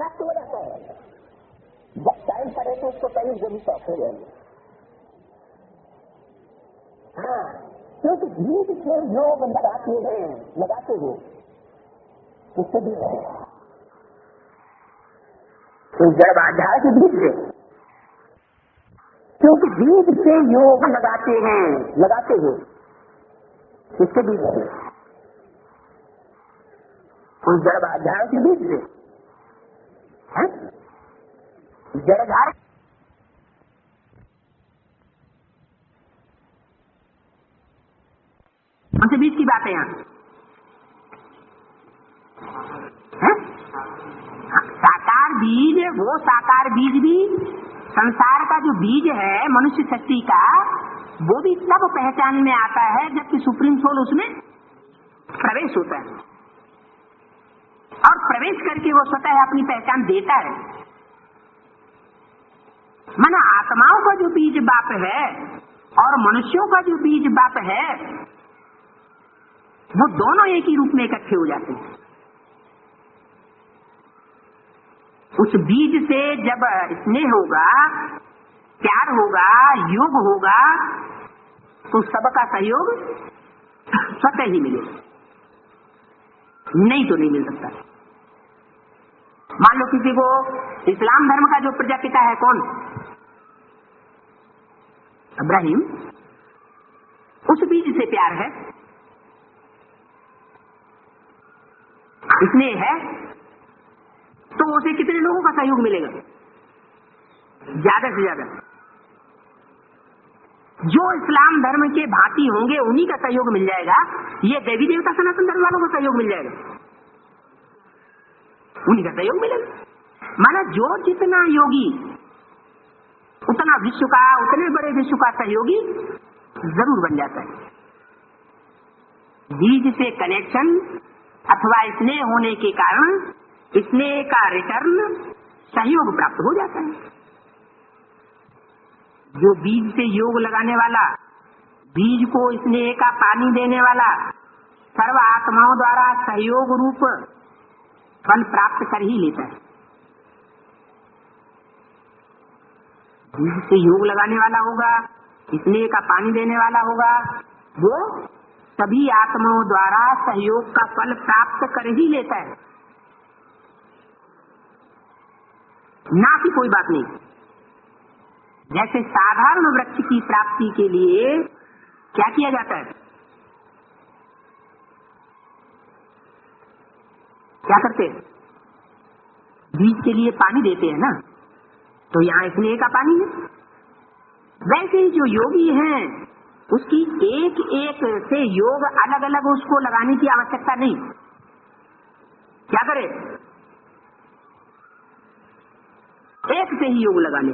नष्ट हो जाता है। जब टाइम पड़े तो उसको कहीं जरूर शौक हो जाएंगे। हाँ, क्योंकि बीज से योग लगाते हो उससे भी तो जड़ आधार के बीज से, क्योंकि बीज से योग लगाते हो इसके बीज से, उस जड़ आधार के बीज से जड़धार उनसे बीज की बात है यहाँ। साकार बीज, वो साकार बीज भी संसार का जो बीज है मनुष्य शक्ति का, वो भी तब पहचान में आता है जबकि सुप्रीम सोल उसमें प्रवेश होता है, और प्रवेश करके वो स्वतः अपनी पहचान देता है। माना आत्माओं का जो बीज बाप है और मनुष्यों का जो बीज बाप है, वो दोनों एक ही रूप में इकट्ठे हो जाते हैं। उस बीज से जब स्नेह होगा, प्यार होगा, योग होगा, तो सबका सहयोग स्वतः ही मिलेगा, नहीं तो नहीं मिल सकता। मान लो किसी को इस्लाम धर्म का जो प्रजापिता है कौन, इब्राहिम, उस बीज से प्यार है, स्नेह है, तो उसे कितने लोगों का सहयोग मिलेगा? ज्यादा से ज्यादा जो इस्लाम धर्म के भांति होंगे उन्हीं का सहयोग मिल जाएगा। ये देवी देवता सनातन धर्म वालों का सहयोग मिल जाएगा, उन्हीं का सहयोग मिलेगा। माना जो जितना योगी उतना विश्व का, उतने बड़े विश्व का सहयोगी जरूर बन जाता है। बीज से कनेक्शन अथवा स्नेह होने के कारण स्नेह का रिटर्न सहयोग प्राप्त हो जाता है। जो बीज से योग लगाने वाला, बीज को स्नेह का पानी देने वाला, सर्व आत्माओं द्वारा सहयोग रूप फल प्राप्त कर ही लेता है। बीज से योग लगाने वाला होगा, स्नेह का पानी देने वाला होगा, वो सभी आत्माओं द्वारा सहयोग का फल प्राप्त कर ही लेता है, ना कि कोई बात नहीं। जैसे साधारण वृक्ष की प्राप्ति के लिए क्या किया जाता है, क्या करते हैं? बीज के लिए पानी देते हैं ना, तो यहाँ स्नेह का पानी है। वैसे ही जो योगी हैं उसकी एक एक से योग अलग अलग उसको लगाने की आवश्यकता नहीं। क्या करे? एक से ही योग लगा ले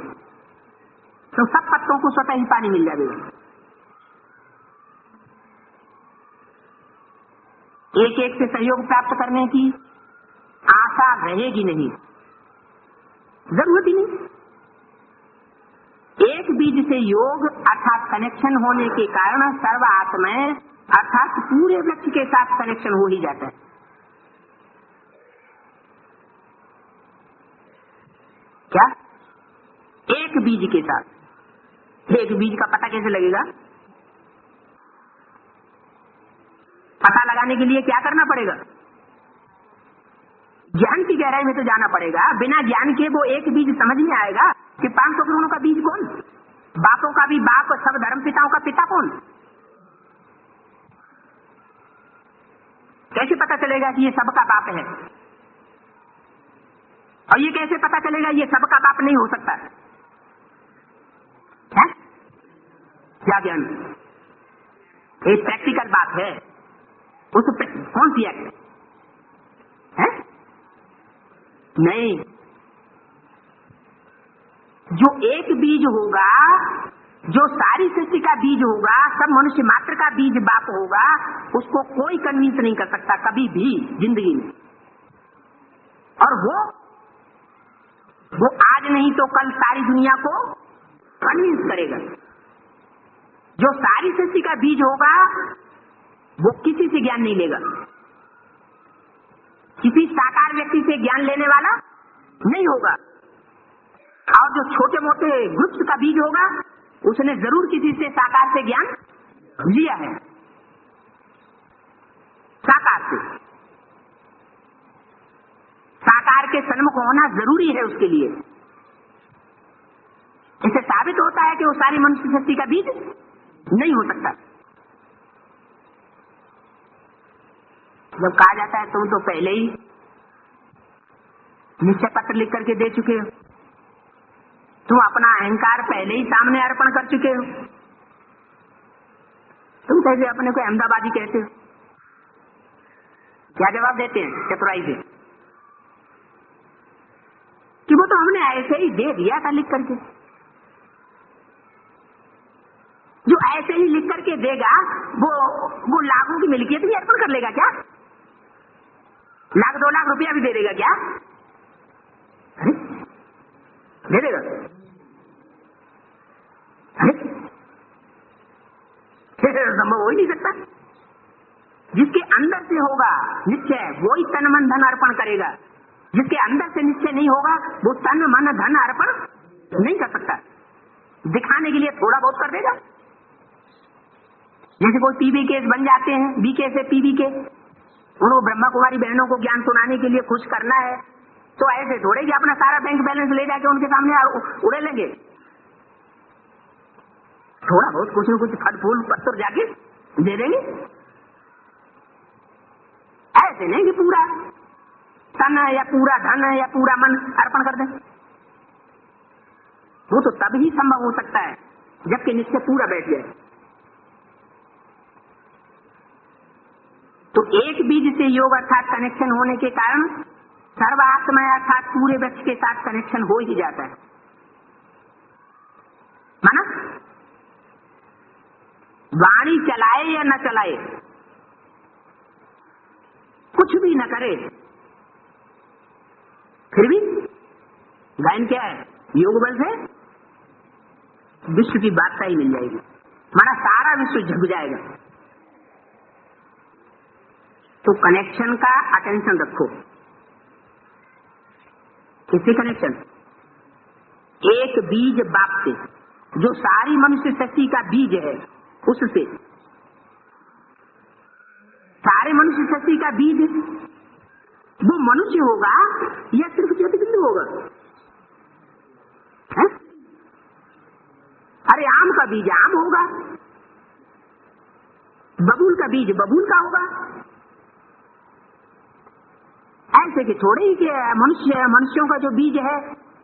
तो सब पत्तों को स्वतः ही पानी मिल जाएगा। एक एक से सहयोग प्राप्त करने की आशा रहेगी नहीं, जरूरत ही नहीं। एक बीज से योग अर्थात कनेक्शन होने के कारण सर्व आत्माएं अर्थात पूरे वृक्ष के साथ कनेक्शन हो ही जाता है। क्या? एक बीज के साथ। एक बीज का पता कैसे लगेगा? पता लगाने के लिए क्या करना पड़ेगा? ज्ञान की गहराई में तो जाना पड़ेगा। बिना ज्ञान के वो एक बीज समझ नहीं आएगा कि 500 करोड़ों का बीज कौन, बापों का भी बाप, सब धर्म पिताओं का पिता कौन। कैसे पता चलेगा कि ये सबका बाप है? और ये कैसे पता चलेगा ये सबका बाप नहीं हो सकता है? क्या ज्ञान? एक प्रैक्टिकल बात है। उस कौन सी एक्ट है? नहीं, जो एक बीज होगा, जो सारी सृष्टि का बीज होगा, सब मनुष्य मात्र का बीज बाप होगा, उसको कोई कन्विंस नहीं कर सकता कभी भी जिंदगी में। और वो आज नहीं तो कल सारी दुनिया को कन्विंस करेगा। जो सारी सृष्टि का बीज होगा वो किसी से ज्ञान नहीं लेगा, किसी साकार व्यक्ति से ज्ञान लेने वाला नहीं होगा। और जो छोटे मोटे ग्रुप्स का बीज होगा उसने जरूर किसी से साकार से ज्ञान लिया है, साकार से। साकार के सन्मुख होना जरूरी है उसके लिए। इससे साबित होता है कि वो सारी मनुष्य शक्ति का बीज नहीं हो सकता। जब कहा जाता है तुम तो पहले ही निश्चय पत्र लिख करके दे चुके हो, तुम अपना अहंकार पहले ही सामने अर्पण कर चुके हो, तुम कैसे अपने को अहमदाबादी कहते हो? क्या जवाब देते हैं चतुराई से कि वो तो हमने ऐसे ही दे दिया था लिख करके। जो ऐसे ही लिख करके देगा वो लाखों की मिल्कियत भी अर्पण कर लेगा क्या? लाख 2 लाख रुपया भी दे देगा क्या? दे देगा? संभव हो ही नहीं सकता। जिसके अंदर से होगा निश्चय वो ही तन मन धन अर्पण करेगा। जिसके अंदर से निश्चय नहीं होगा वो तन मन धन अर्पण नहीं कर सकता। दिखाने के लिए थोड़ा बहुत कर देगा। जैसे कोई पीवी केस बन जाते हैं, बीके से पीवी के, उनको ब्रह्मा कुमारी बहनों को ज्ञान सुनाने के लिए खुश करना है, तो ऐसे थोड़े कि अपना सारा बैंक बैलेंस ले जाके उनके सामने उड़े लेंगे। थोड़ा बहुत कुछ न कुछ फल फूल पत्थर जाके दे देंगे। ऐसे नहीं कि पूरा तन या पूरा धन या पूरा मन अर्पण कर दें। वो तो तब ही संभव हो सकता है जबकि निश्चय पूरा बैठ जाए। तो एक बीज से योग अर्थात कनेक्शन होने के कारण सर्वात्मा अर्थात पूरे वृक्ष के साथ कनेक्शन हो ही जाता है। माना वाणी चलाए या न चलाए, कुछ भी न करे, फिर भी गायन क्या है? योग बल से विश्व की बादशाही मिल जाएगी। माना सारा विश्व झुक जाएगा। तो कनेक्शन का अटेंशन रखो। किसी कनेक्शन? एक बीज बाप से, जो सारी मनुष्य शक्ति का बीज है, उससे सारे मनुष्य शक्ति का बीज वो मनुष्य होगा या सिर्फ ज्योति बिंदु होगा? है? अरे आम का बीज आम होगा, बबूल का बीज बबूल का होगा। ऐसे कि थोड़े ही कि मनुष्यों का जो बीज है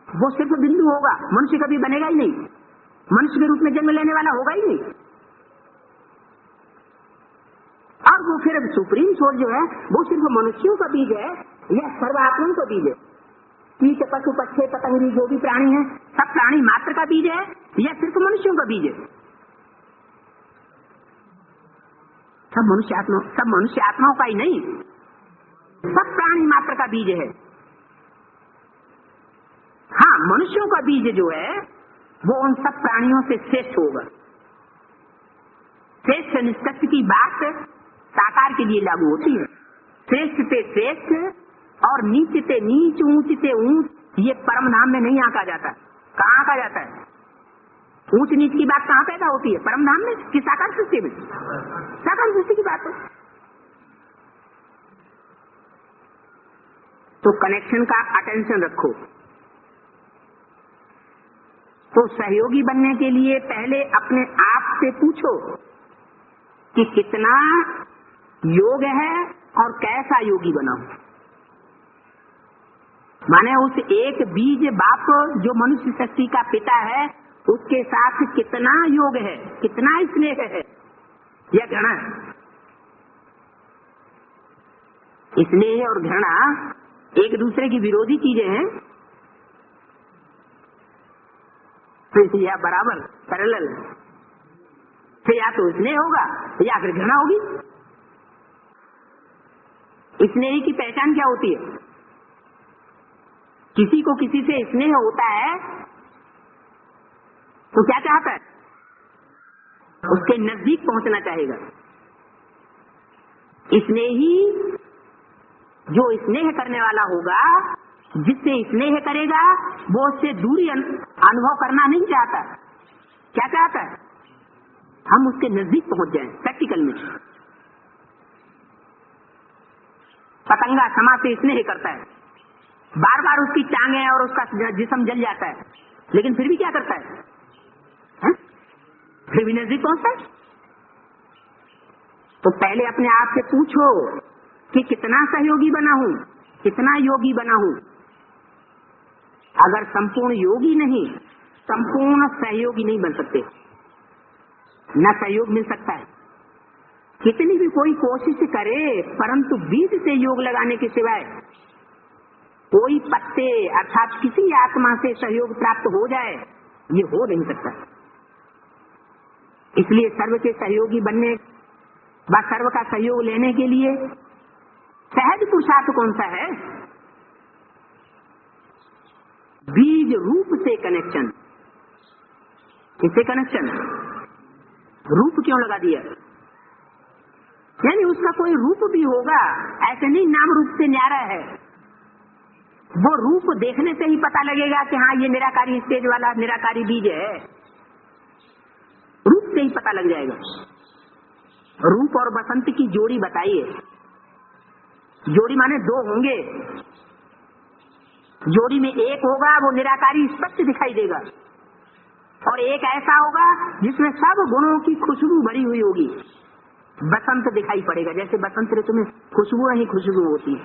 वो सिर्फ बिंदु होगा, मनुष्य कभी बनेगा ही नहीं, मनुष्य के रूप में जन्म लेने वाला होगा ही नहीं। और वो फिर सुप्रीम सोल जो है वो सिर्फ मनुष्यों का बीज है या सर्वात्मा का बीज है? कीट पशु पक्षी पतंगी जो भी प्राणी है सब प्राणी मात्र का बीज है या सिर्फ मनुष्यों का बीज है? सब मनुष्य आत्माओं का ही नहीं, सब प्राणी मात्र का बीज है। हाँ, मनुष्यों का बीज जो है वो उन सब प्राणियों से श्रेष्ठ होगा। श्रेष्ठ निष्कर्ष की बात साकार के लिए लागू होती है। श्रेष्ठ से श्रेष्ठ और नीच से नीच, ऊंच से ऊंच, ये परम धाम में नहीं आका जाता। कहाँ आका जाता है? ऊंच नीच की बात कहाँ पैदा होती है? परम धाम में कि साकार सृष्टि में? साकार सृष्टि की बात है। तो कनेक्शन का अटेंशन रखो। तो सहयोगी बनने के लिए पहले अपने आप से पूछो कि कितना योग है और कैसा योगी बनाऊं। माने उस एक बीज बाप जो मनुष्य शक्ति का पिता है उसके साथ कितना योग है, कितना स्नेह है या घृणा है। स्नेह और घृणा एक दूसरे की विरोधी चीजें हैं या बराबर पैरेलल। फिर या तो स्नेह होगा या फिर घृणा होगी। स्नेह की पहचान क्या होती है? किसी को किसी से स्नेह होता है तो क्या चाहता है? उसके नजदीक पहुंचना चाहेगा। स्नेही जो स्नेह करने वाला होगा जिससे स्नेह करेगा वो उससे दूरी अनुभव करना नहीं चाहता। क्या चाहता है? हम उसके नजदीक पहुंच जाएं। प्रैक्टिकल में पतंगा समा से स्नेह करता है, बार बार उसकी टांगें और उसका जिस्म जल जाता है, लेकिन फिर भी क्या करता है? फिर भी नजदीक पहुंचता है। तो पहले अपने आप से पूछो कि कितना सहयोगी बना हूं, कितना योगी बना हूं। अगर संपूर्ण योगी नहीं, संपूर्ण सहयोगी नहीं बन सकते, न सहयोग मिल सकता है। कितनी भी कोई कोशिश करे, परंतु बीज से योग लगाने के सिवाय कोई पत्ते अर्थात किसी आत्मा से सहयोग प्राप्त हो जाए, ये हो नहीं सकता। इसलिए सर्व के सहयोगी बनने व सर्व का सहयोग लेने के लिए सहज पुरुषार्थ कौन सा है? बीज रूप से कनेक्शन। किससे कनेक्शन? रूप क्यों लगा दिया? यानी उसका कोई रूप भी होगा, ऐसे नहीं नाम रूप से न्यारा है। वो रूप देखने से ही पता लगेगा कि हाँ ये निराकारी स्टेज वाला निराकारी बीज है। रूप से ही पता लग जाएगा। रूप और बसंत की जोड़ी बताइए। जोड़ी माने दो होंगे, जोड़ी में एक होगा वो निराकारी स्पष्ट दिखाई देगा, और एक ऐसा होगा जिसमें सब गुणों की खुशबू भरी हुई होगी। बसंत दिखाई पड़ेगा, जैसे बसंत ऋतु में खुशबू ही खुशबू होती है।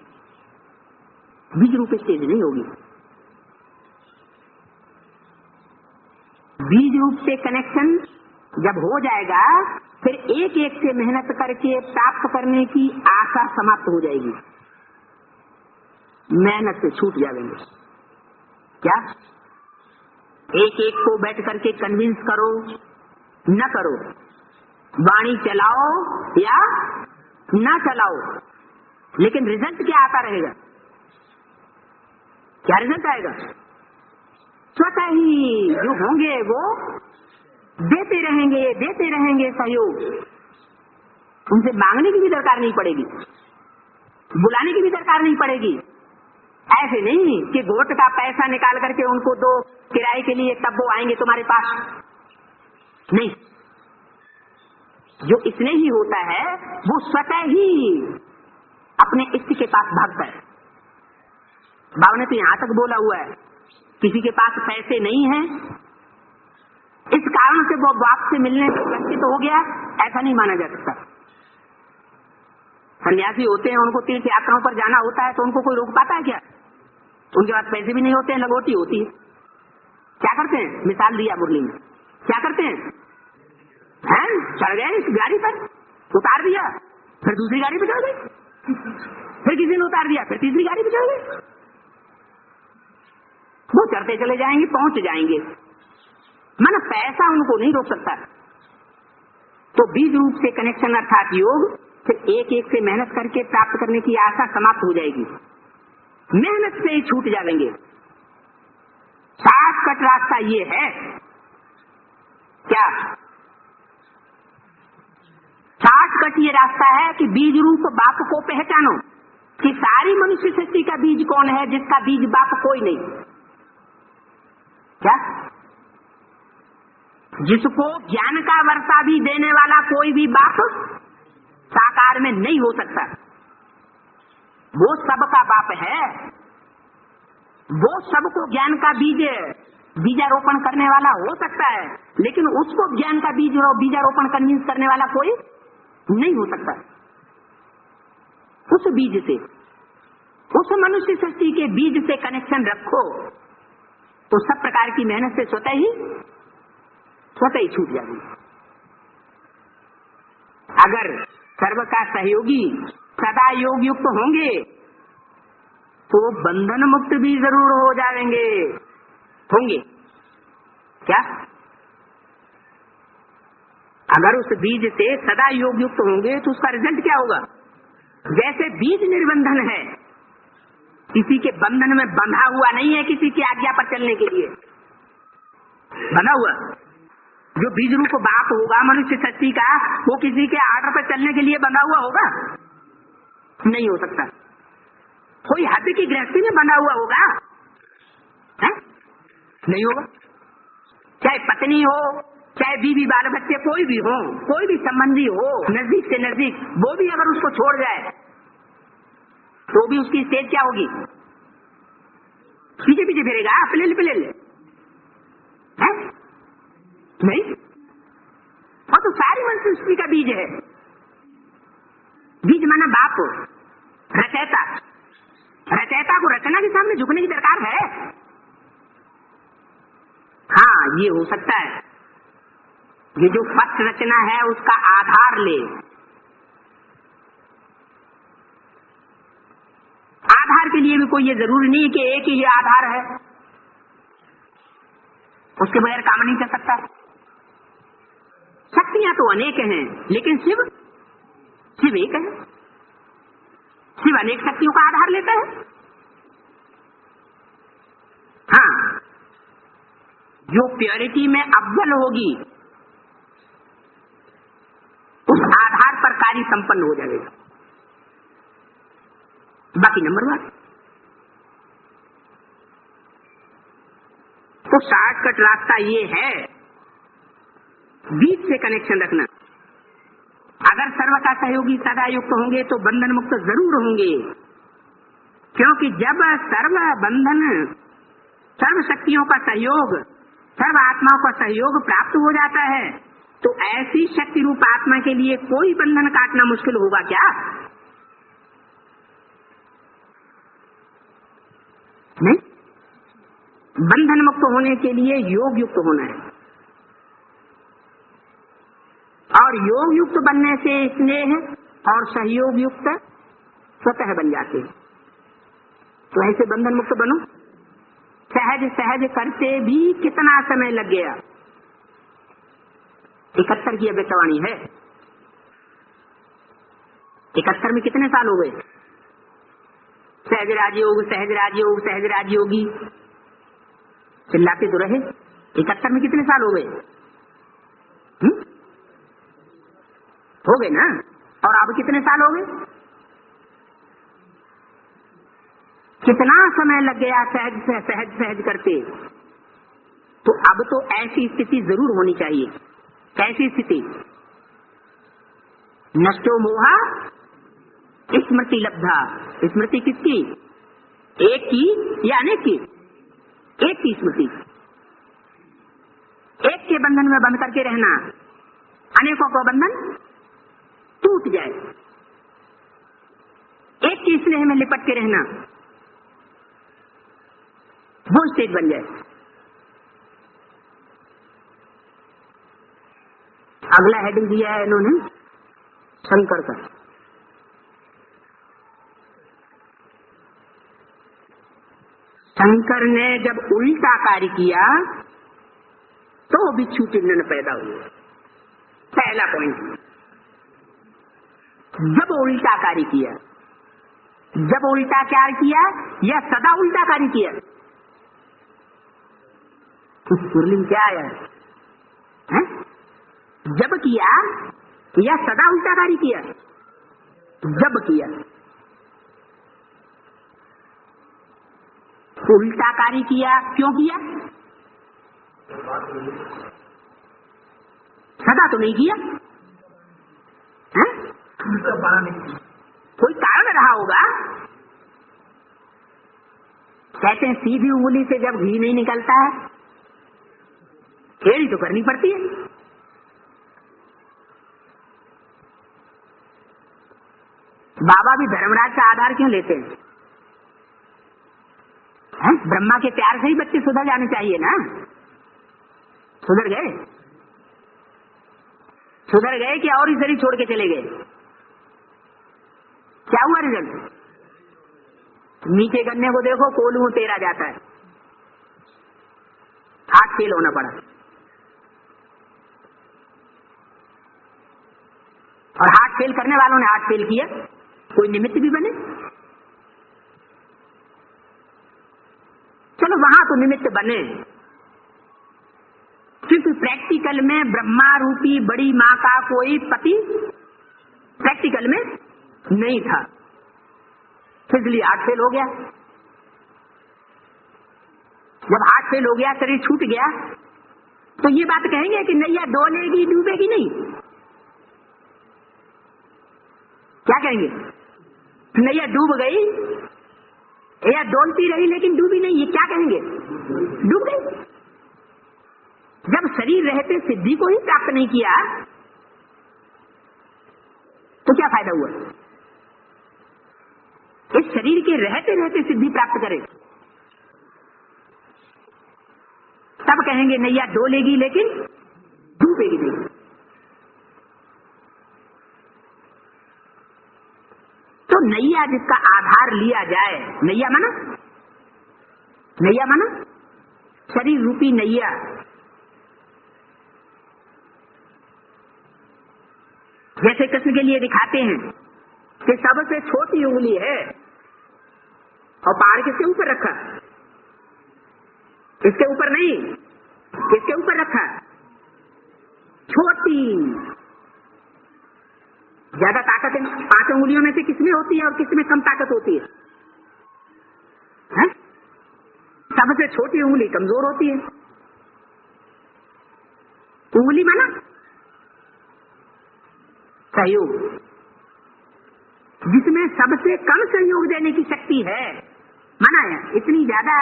बीज रूप स्टेज नहीं होगी। बीज रूप से कनेक्शन जब हो जाएगा, फिर एक एक से मेहनत करके प्राप्त करने की आशा समाप्त हो जाएगी। मेहनत से छूट जाएंगे। क्या एक एक को बैठ करके कन्विंस करो, न करो, वाणी चलाओ या न चलाओ, लेकिन रिजल्ट क्या आता रहेगा? क्या रिजल्ट आएगा? स्वतः ही जो होंगे वो देते रहेंगे सहयोग। उनसे मांगने की भी दरकार नहीं पड़ेगी, बुलाने की भी दरकार नहीं पड़ेगी। ऐसे नहीं कि वोट का पैसा निकाल करके उनको दो किराए के लिए, तब वो आएंगे तुम्हारे पास। नहीं, जो इसने ही होता है वो स्वतः ही अपने इष्ट के पास भागता है। बाबा ने तो यहां तक बोला हुआ है, किसी के पास पैसे नहीं है, इस कारण से वो बाप से मिलने से वंचित हो गया, ऐसा नहीं माना जा सकता। सन्यासी होते हैं, उनको तीर्थ यात्राओं पर जाना होता है, तो उनको कोई रोक पाता है क्या? उनके पास पैसे भी नहीं होते हैं, लंगोटी होती है। क्या करते हैं? मिसाल दिया मुरली में, क्या करते हैं? चढ़ गए इस गाड़ी पर, उतार दिया, फिर दूसरी गाड़ी पे चढ़ गए, फिर किसी ने उतार दिया, फिर तीसरी गाड़ी पे चढ़ गए। वो चढ़ते चले जाएंगे, पहुंच जाएंगे। माना पैसा उनको नहीं रोक सकता। तो बीज रूप से कनेक्शन अर्थात योग, फिर एक एक से मेहनत करके प्राप्त करने की आशा समाप्त हो जाएगी। मेहनत से ही छूट जाएंगे। शॉर्टकट रास्ता ये है क्या? शॉर्टकट ये रास्ता है कि बीज रूप बाप को पहचानो कि सारी मनुष्य सृष्टि का बीज कौन है, जिसका बीज बाप कोई नहीं। क्या? जिसको ज्ञान का वर्षा भी देने वाला कोई भी बाप साकार में नहीं हो सकता। वो सबका बाप है, वो सबको ज्ञान का बीजारोपण करने वाला हो सकता है, लेकिन उसको ज्ञान का बीजारोपण कन्विंस करने वाला कोई नहीं हो सकता। उस बीज से, उस मनुष्य सृष्टि के बीज से कनेक्शन रखो तो सब प्रकार की मेहनत से स्वतः ही छूट जाएगी। अगर सर्व का सहयोगी सदा योग युक्त होंगे तो बंधन मुक्त भी जरूर हो जाएंगे। होंगे क्या? अगर उस बीज से सदा योग युक्त होंगे तो उसका रिजल्ट क्या होगा? जैसे बीज निर्बंधन है, किसी के बंधन में बंधा हुआ नहीं है, किसी की आज्ञा पर चलने के लिए बंधा हुआ। जो बीज रूप बाप होगा मनुष्य सृष्टि का, वो किसी के आर्डर पर चलने के लिए बंधा हुआ होगा? नहीं हो सकता। कोई हद की गृहस्थी में बंधा हुआ होगा? है? नहीं होगा। चाहे पत्नी हो, चाहे बीवी बाल बच्चे कोई भी हो, कोई भी संबंधी हो नजदीक से नजदीक, वो भी अगर उसको छोड़ जाए तो भी उसकी स्टेज क्या होगी? पीछे पीछे फिरेगा, पिलेल पिलेल है? नहीं। और तो सारी मनुष्य सृष्टि का बीज है। बीज माना बाप, रचयिता। रचयिता को रचना के सामने झुकने की दरकार है? हाँ, ये हो सकता है ये जो फर्स्ट रचना है उसका आधार ले। आधार के लिए भी कोई ये जरूरी नहीं कि एक ही आधार है, उसके बगैर काम नहीं चल सकता। शक्तियां तो अनेक हैं, लेकिन शिव एक है। शिव अनेक शक्तियों का आधार लेता है। हाँ, जो प्योरिटी में अव्वल होगी उस आधार पर कार्य संपन्न हो जाएगा। बाकी नंबर 1 तो शॉर्टकट रास्ता ये है, बीज से कनेक्शन रखना। अगर सर्व का सहयोगी सदा युक्त होंगे तो बंधन मुक्त जरूर होंगे, क्योंकि जब सर्व बंधन, सर्व शक्तियों का सहयोग, सर्व आत्माओं का सहयोग प्राप्त हो जाता है तो ऐसी शक्ति रूप आत्मा के लिए कोई बंधन काटना मुश्किल होगा क्या? नहीं। बंधन मुक्त होने के लिए योग युक्त होना है, और योग युक्त बनने से स्नेह और सहयोग युक्त स्वतः बन जाते हैं। तो ऐसे बंधन मुक्त बनो। सहज सहज करते भी कितना समय लग गया। 71 की अभ्यवाणी है। 71 में कितने साल हो गए? सहज राजयोग, सहज राजयोग, सहज राजयोगी चिल्लाते तो रहे। 71 में कितने साल हो गए? हो गए ना। और अब कितने साल हो गए? कितना समय लग गया सहज सहज सहज करते। तो अब तो ऐसी स्थिति जरूर होनी चाहिए। कैसी स्थिति? नष्टो मोहा स्मृति लब्धा। स्मृति किसकी? एक की या अनेक की? एक की स्मृति। एक के बंधन में बंध करके रहना, अनेकों का बंधन टूट जाए। एक की स्नेह में लिपट के रहना, वो स्टेज बन जाए। अगला हेडिंग दिया है इन्होंने शंकर का। शंकर ने जब उल्टा कार्य किया तो बिच्छू चिन्ह पैदा हुए। पहला पॉइंट, जब उल्टा कार्य किया। जब उल्टा कार्य किया या सदा उल्टा कार्य किया? तो सुरलिंग क्या आया है? जब किया या सदा उल्टा कार्य किया? जब किया। उल्टा कार्य किया, क्यों किया? सदा तो नहीं किया है? कोई कारण रहा होगा। कहते हैं सीधी उंगली से जब घी नहीं निकलता है, टेढ़ी तो करनी पड़ती है। बाबा भी धर्मराज का आधार क्यों लेते हैं? ब्रह्मा के प्यार से ही बच्चे सुधर जाने चाहिए ना। सुधर गए? सुधर गए कि और ही शरीर छोड़ के चले गए? क्या हुआ रिजल्ट? नीचे गन्ने को देखो, कोल्हू तेरा जाता है। हार्ट फेल होना पड़ा। और हार्ट फेल करने वालों ने हार्ट फेल किया, कोई निमित्त भी बने। चलो वहां तो निमित्त बने, क्योंकि प्रैक्टिकल में ब्रह्मा रूपी बड़ी मां का कोई पति प्रैक्टिकल में नहीं था। फिसली, हार्ट फेल हो गया। जब हार्ट फेल हो गया, शरीर छूट गया, तो ये बात कहेंगे कि नैया डोलेगी डूबेगी नहीं? क्या कहेंगे? नैया डूब गई या डोलती रही लेकिन डूबी नहीं, ये क्या कहेंगे? डूब गई। जब शरीर रहते सिद्धि को ही प्राप्त नहीं किया तो क्या फायदा हुआ? इस शरीर के रहते रहते सिद्धि प्राप्त करे तब कहेंगे नैया डोलेगी लेकिन डूबेगी नहीं। तो नैया जिसका आधार लिया जाए, नैया माना शरीर रूपी नैया, जैसे कृष्ण के लिए दिखाते हैं कि सबसे छोटी उंगली है और पहाड़ किसके ऊपर रखा? इसके ऊपर नहीं, किसके ऊपर रखा? छोटी। ज्यादा ताकत 5 उंगलियों में से किसमें होती है और किसमें कम ताकत होती है? सबसे छोटी उंगली कमजोर होती है। उंगली माना सहयोग, जिसमें सबसे कम सहयोग देने की शक्ति है। माना है इतनी ज्यादा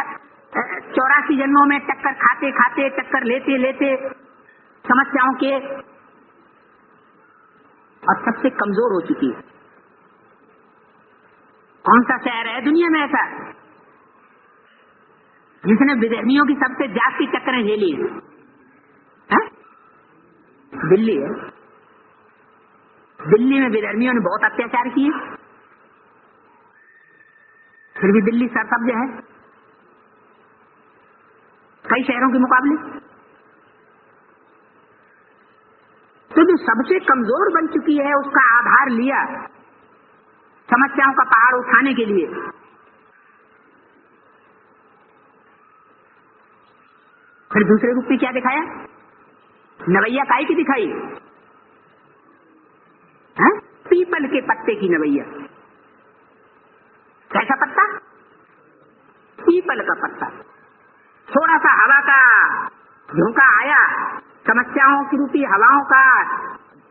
84 जन्मों में टक्कर खाते खाते, टक्कर लेते लेते समस्याओं के, और सबसे कमजोर हो चुकी है। कौन सा शहर है दुनिया में ऐसा जिसने विधर्मियों की सबसे जास्ती टक्करें झेली है? दिल्ली है। दिल्ली में विधर्मियों ने बहुत अत्याचार किए, फिर भी दिल्ली सरसब्ज है कई शहरों के मुकाबले। तो जो सबसे कमजोर बन चुकी है उसका आधार लिया समस्याओं का पहाड़ उठाने के लिए। फिर दूसरे रूप में क्या दिखाया? नवैया काय की दिखाई? पीपल के पत्ते की नवैया। कैसा पत्ता? पीपल का पत्ता। थोड़ा सा हवा का झोंका आया, समस्याओं की रूपी हवाओं का,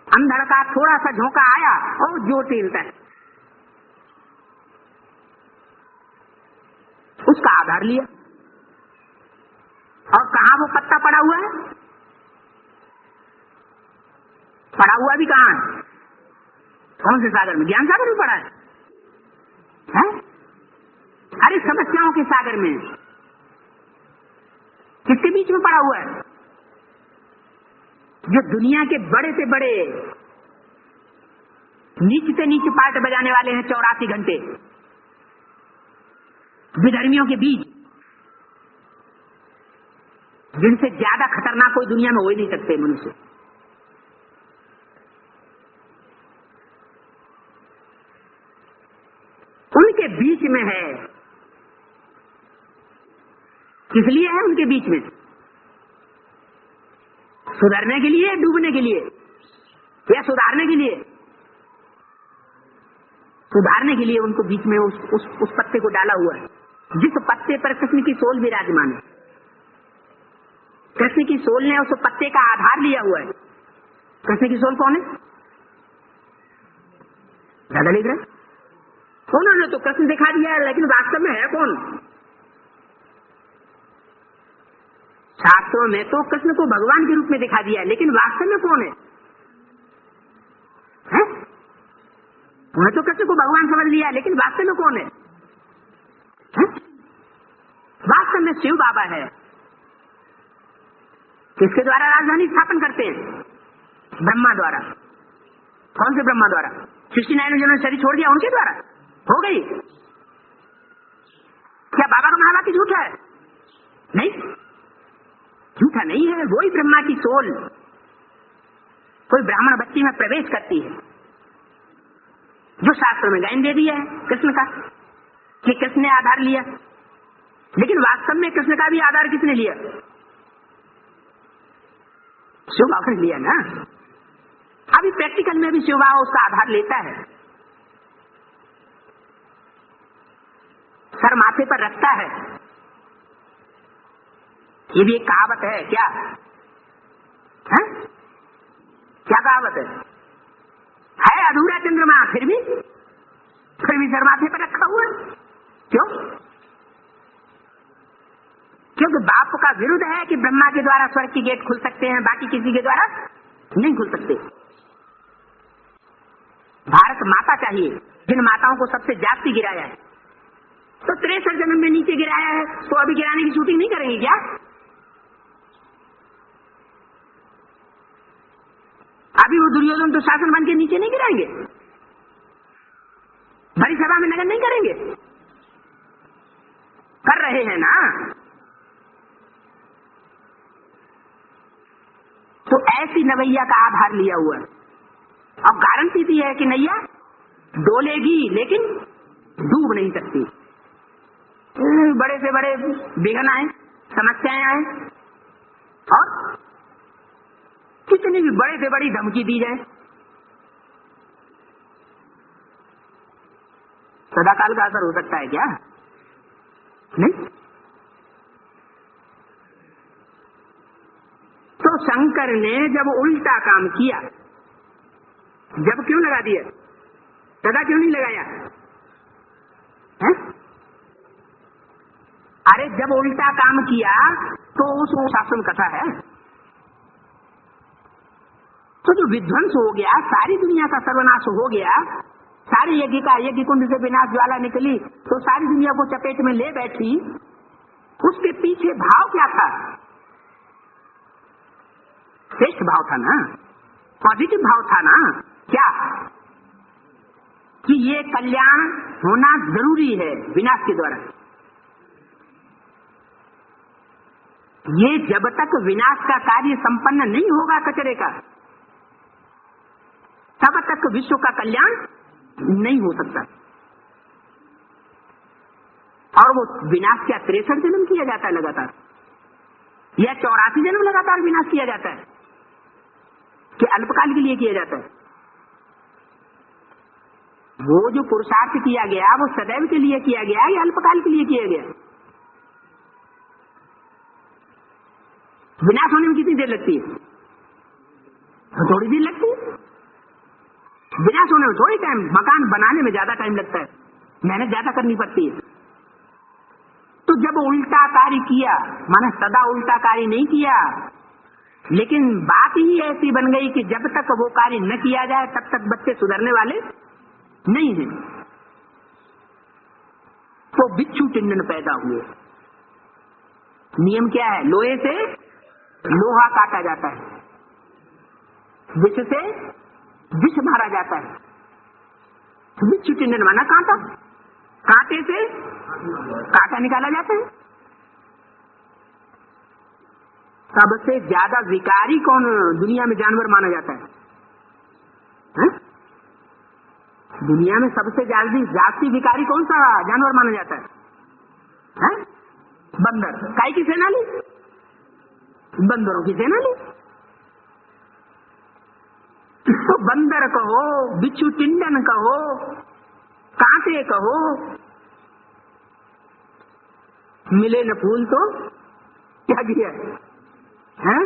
अंधड़ का थोड़ा सा झोंका आया और जो टेलता है उसका आधार लिया। और कहां वो पत्ता पड़ा हुआ है? पड़ा हुआ भी कहां है? कौन से सागर में? ज्ञान सागर में पड़ा है? अरे समस्याओं के सागर में। किसके बीच में पड़ा हुआ है? जो दुनिया के बड़े से बड़े नीच से नीच पार्ट बजाने वाले हैं 84 घंटे, विधर्मियों के बीच, जिनसे ज्यादा खतरनाक कोई दुनिया में हो ही नहीं सकते मनुष्य। उनके बीच में है। किस लिए है उनके बीच में? सुधरने के लिए, डूबने के लिए या सुधारने के लिए? सुधारने के लिए उनको बीच में उस पत्ते को डाला हुआ है, जिस पत्ते पर कृष्ण की सोल विराजमान है। कृष्ण की सोल ने उस पत्ते का आधार लिया हुआ है। कृष्ण की सोल कौन है? ज्यादा लिख रहे? उन्होंने तो कृष्ण दिखा दिया है, लेकिन वास्तव में है कौन? शास्त्रों में तो कृष्ण को भगवान के रूप में दिखा दिया है, लेकिन वास्तव में कौन है? उन्हें तो कृष्ण को भगवान समझ लिया, लेकिन वास्तव में कौन है? वास्तव में शिव बाबा है। किसके द्वारा राजधानी स्थापन करते हैं? ब्रह्मा द्वारा। कौन से ब्रह्मा द्वारा? 69 जिन्होंने शरीर छोड़ दिया उनके द्वारा हो गई। क्या बाबा का महावाक्य झूठा है? नहीं, झूठा नहीं है। वही ब्रह्मा की सोल कोई ब्राह्मण बच्ची में प्रवेश करती है, जो शास्त्र में गायन दे दिया है कृष्ण का कि कृष्ण ने आधार लिया। लेकिन वास्तव में कृष्ण का भी आधार किसने लिया? शिव बाबा ने लिया ना। अभी प्रैक्टिकल में भी शिव बाबा उसका आधार लेता है। सर माथे पर रखता है। ये भी एक कहावत है क्या? है? क्या कहावत है अधूरा चंद्रमा फिर भी सर माथे पर रखा हुआ है। क्यों? क्योंकि बाप का विरुद्ध है कि ब्रह्मा के द्वारा स्वर्ग की गेट खुल सकते हैं, बाकी किसी के द्वारा नहीं खुल सकते। भारत माता चाहिए, जिन माताओं को सबसे जाति गिराया है, तो 63 जन्म में नीचे गिराया है, तो अभी गिराने की शूटिंग नहीं करेंगे क्या? अभी वो दुर्योधन तो शासन बन के नीचे नहीं गिराएंगे? बड़ी सभा में नगर नहीं करेंगे? कर रहे हैं ना। तो ऐसी नवैया का आधार लिया हुआ है। अब गारंटी दी है कि नैया डोलेगी लेकिन डूब नहीं सकती। बड़े से बड़े विघ्न आए, समस्याएं आए, और कितनी भी बड़े से बड़ी धमकी दी जाए, सदाकाल का असर हो सकता है क्या? नहीं। तो शंकर ने जब उल्टा काम किया, जब क्यों लगा दिया? सदा क्यों नहीं लगाया है? अरे जब उल्टा काम किया तो उसको शासन कथा है। तो जो विध्वंस हो गया, सारी दुनिया का सर्वनाश हो गया, सारे यज्ञ का यज्ञ कुंड से विनाश ज्वाला निकली तो सारी दुनिया को चपेट में ले बैठी, उसके पीछे भाव क्या था? श्रेष्ठ भाव था ना, पॉजिटिव भाव था ना। क्या? कि ये कल्याण होना जरूरी है विनाश के द्वारा। ये जब तक विनाश का कार्य संपन्न नहीं होगा कचरे का, तब तक विश्व का कल्याण नहीं हो सकता। और वो विनाश क्या 63 जन्म किया जाता है लगातार, या 84 जन्म लगातार विनाश किया जाता है, कि अल्पकाल के लिए किया जाता है? वो जो पुरुषार्थ किया गया वो सदैव के लिए किया गया या अल्पकाल के लिए किया गया? विनाश होने में कितनी देर लगती है? थोड़ी देर लगती है। विनाश होने में थोड़ी टाइम, मकान बनाने में ज्यादा टाइम लगता है, मेहनत ज्यादा करनी पड़ती है। तो जब उल्टा कार्य किया, माने सदा उल्टा कार्य नहीं किया, लेकिन बात ही ऐसी बन गई कि जब तक वो कार्य न किया जाए तब तक बच्चे सुधरने वाले नहीं हैं। तो बिच्छू चिन्हन पैदा हुए। नियम क्या है? लोहे से लोहा काटा जाता है, विष से विष मारा जाता है। बिच्छू चिन्हन माना कांटा, कांटे से कांटा निकाला जाता है। सबसे ज्यादा विकारी कौन दुनिया में जानवर माना जाता है? दुनिया में सबसे जाति विकारी कौन सा जानवर माना जाता है? बंदर। काय की सेना ली? बंदरों की सेना ली। तो बंदर कहो, बिच्छू टिंडन कहो, कांटे कहो, मिले न फूल तो क्या किया है?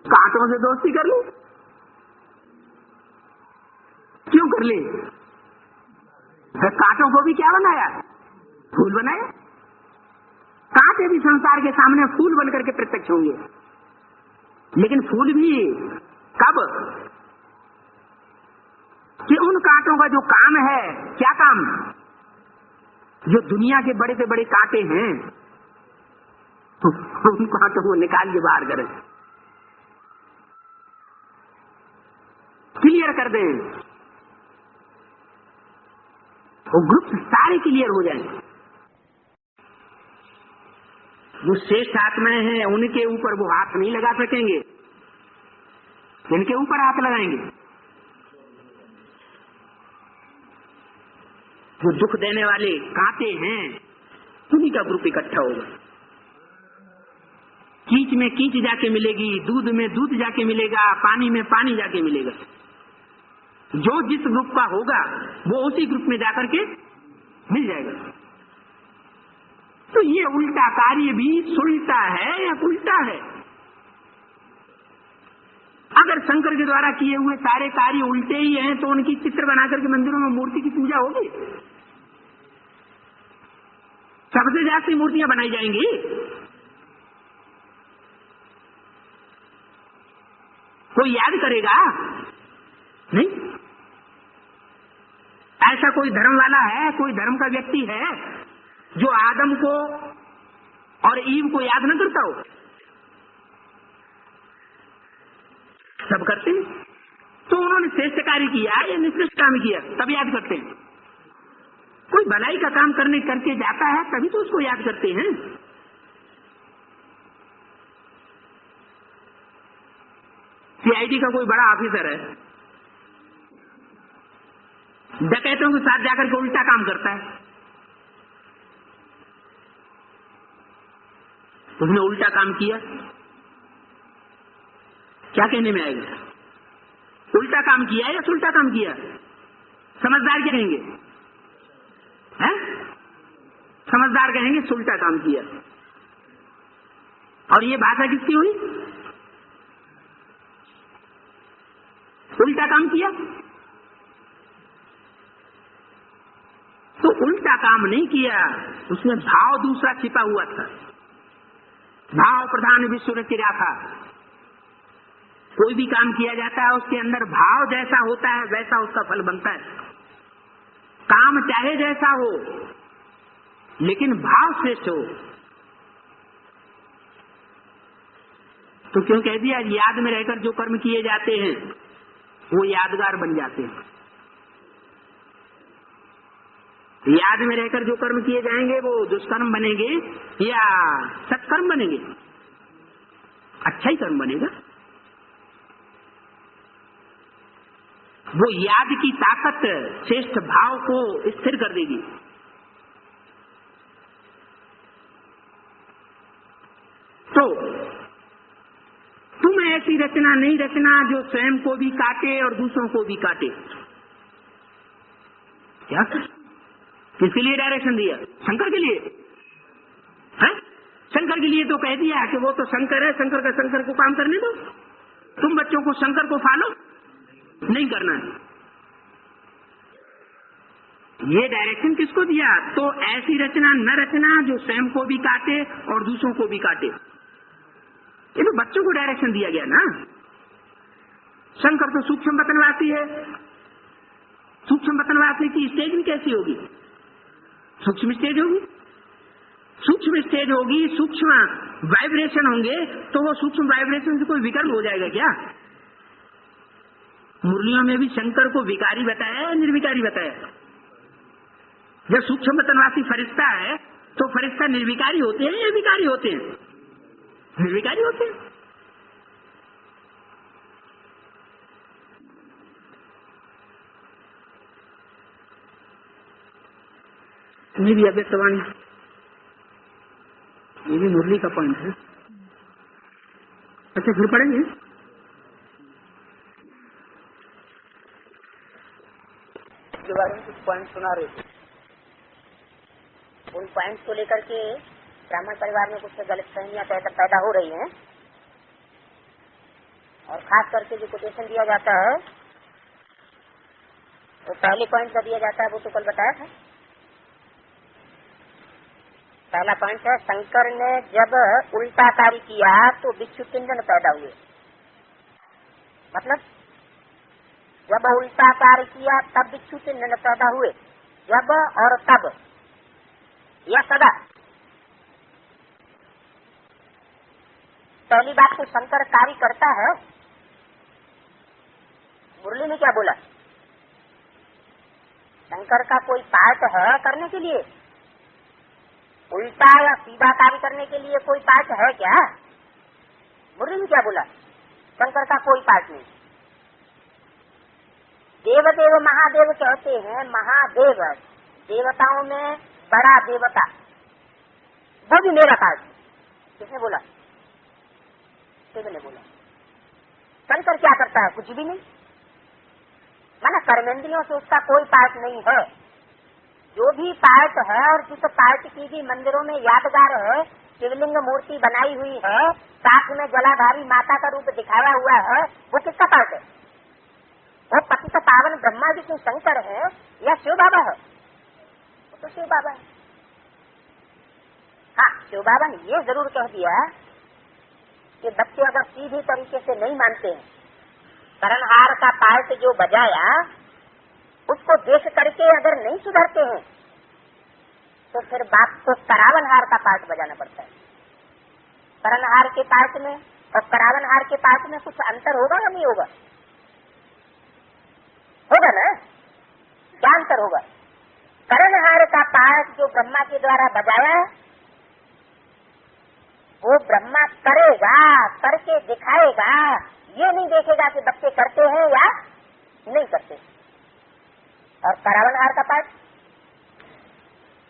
कांटों से दोस्ती कर ली। क्यों कर ली? कांटों को भी क्या बनाया? फूल बनाया। कांटे भी संसार के सामने फूल बनकर के प्रत्यक्ष होंगे, लेकिन फूल भी कब? कि उन कांटों का जो काम है, क्या काम? जो दुनिया के बड़े से बड़े कांटे हैं उन कांटों को निकाल के बाहर करें, क्लियर कर दें, वो ग्रुप सारे क्लियर हो जाएं। जो श्रेष्ठ आत्माएं हैं उनके ऊपर वो हाथ नहीं लगा सकेंगे, इनके ऊपर हाथ लगाएंगे। जो दुख देने वाले कांटे हैं उन्हीं का ग्रुप इकट्ठा होगा। कीच में कीच जाके मिलेगी, दूध में दूध जाके मिलेगा, पानी में पानी जाके मिलेगा। जो जिस ग्रुप का होगा वो उसी ग्रुप में जाकर के मिल जाएगा। तो ये उल्टा कार्य भी सुलटा है या उल्टा है? अगर शंकर के द्वारा किए हुए सारे कार्य उल्टे ही हैं तो उनकी चित्र बनाकर के मंदिरों में मूर्ति की पूजा होगी? सबसे ज्यादा मूर्तियां बनाई जाएंगी। कोई याद करेगा? नहीं। ऐसा कोई धर्म वाला है, कोई धर्म का व्यक्ति है जो आदम को और ईव को याद न करता हो? सब करते हैं। तो उन्होंने श्रेष्ठ कार्य किया या निकृष्ट काम किया तब याद करते हैं। कोई भलाई का काम करके जाता है तभी तो उसको याद करते हैं। सीआईडी का कोई बड़ा ऑफिसर है, डकैतों के साथ जाकर के उल्टा काम करता है, उसने उल्टा काम किया, क्या कहने में आएगा? उल्टा काम किया या सुलटा काम किया? समझदार क्या कहेंगे? हैं? समझदार कहेंगे सुलटा काम किया। और ये भाषा किसकी हुई? उल्टा काम किया। तो उल्टा काम नहीं किया, उसमें भाव दूसरा छिपा हुआ था। भाव प्रधान विश्व रचा था। कोई भी काम किया जाता है उसके अंदर भाव जैसा होता है वैसा उसका फल बनता है। काम चाहे जैसा हो लेकिन भाव श्रेष्ठ हो। तो क्यों कह दिया? याद में रहकर जो कर्म किए जाते हैं वो यादगार बन जाते हैं। याद में रहकर जो कर्म किए जाएंगे वो दुष्कर्म बनेंगे या सत्कर्म बनेंगे? अच्छा ही कर्म बनेगा। वो याद की ताकत श्रेष्ठ भाव को स्थिर कर देगी। तो तुम ऐसी रचना नहीं रचना जो स्वयं को भी काटे और दूसरों को भी काटे। क्या? किसके लिए डायरेक्शन दिया? शंकर के लिए है? शंकर के लिए तो कह दिया कि वो तो शंकर है, शंकर का शंकर को काम करने दो। तुम बच्चों को शंकर को फॉलो नहीं करना है। ये डायरेक्शन किसको दिया? तो ऐसी रचना न रचना जो स्वयं को भी काटे और दूसरों को भी काटे। ये तो बच्चों को डायरेक्शन दिया गया ना। शंकर तो सूक्ष्म वतनवासी है। सूक्ष्म वतनवासी की स्टेज भी कैसी होगी? सूक्ष्म स्टेज होगी। सूक्ष्म स्टेज होगी, सूक्ष्म वाइब्रेशन होंगे, तो वो सूक्ष्म वाइब्रेशन से कोई विकल्प हो जाएगा क्या? मुरलियों में भी शंकर को विकारी बताया या निर्विकारी बताया? जब सूक्ष्म वतनवासी फरिश्ता है तो फरिश्ता निर्विकारी होते हैं या विकारी होते हैं? निर्विकारी होते हैं। ये भी अव्यक्तवाणी, ये भी मुरली का पॉइंट है। अच्छा, फिर पढ़ेंगे। के बारे में कुछ पॉइंट सुना रहे थे। उन पॉइंट्स को लेकर के ब्राह्मण परिवार में कुछ गलतफहमियां पैदा हो रही हैं, और खास करके जो कोटेशन दिया जाता है वो पहले पॉइंट का दिया जाता है, वो तो कल बताया था। पहला पॉइंट है, शंकर ने जब उल्टा कार्य किया तो विश्व चिंतन पैदा हुए। मतलब जब उल्टा कार्य किया तब विश्व चिंतन पैदा हुए। जब और तब या सदा। पहली बात तो शंकर कार्य करता है। मुरली ने क्या बोला? शंकर का कोई पार्ट है करने के लिए? उल्टा या सीधा कार्य करने के लिए कोई पार्ट है क्या? मुरली ने क्या बोला? शंकर का कोई पार्ट नहीं। देवदेव महादेव कहते हैं। महादेव देवताओं में बड़ा देवता, वो भी मेरा पार्ट। किसने बोला? शिव ने बोला। शंकर क्या करता है? कुछ भी नहीं। माना कर्मेंद्रियों से उसका कोई पार्ट नहीं है। जो भी पार्ट है और जिस पार्ट की भी मंदिरों में यादगार है, शिवलिंग मूर्ति बनाई हुई है, साथ में जलाधारी माता का रूप दिखाया हुआ है, वो किसका पार्ट है? वो पतित पावन ब्रह्मा विष्णु शंकर है या शिव बाबा है? वो तो शिव बाबा है। हाँ, शिव बाबा ने ये जरूर कह दिया कि बच्चे अगर सीधी तरीके से नहीं मानते हैं, करणहार का पार्ट जो बजाया उसको देख करके अगर नहीं सुधरते हैं, तो फिर बाप को करावनहार का पार्ट बजाना पड़ता है। करणहार के पार्ट में और करावनहार के पार्ट में कुछ अंतर होगा या नहीं होगा? होगा ना? क्या अंतर होगा? करणहार का पार्ट जो ब्रह्मा के द्वारा बजाया, वो ब्रह्मा करेगा, करके दिखाएगा, ये नहीं देखेगा कि बच्चे करते हैं या नहीं करते। और करावनहार का पार्ट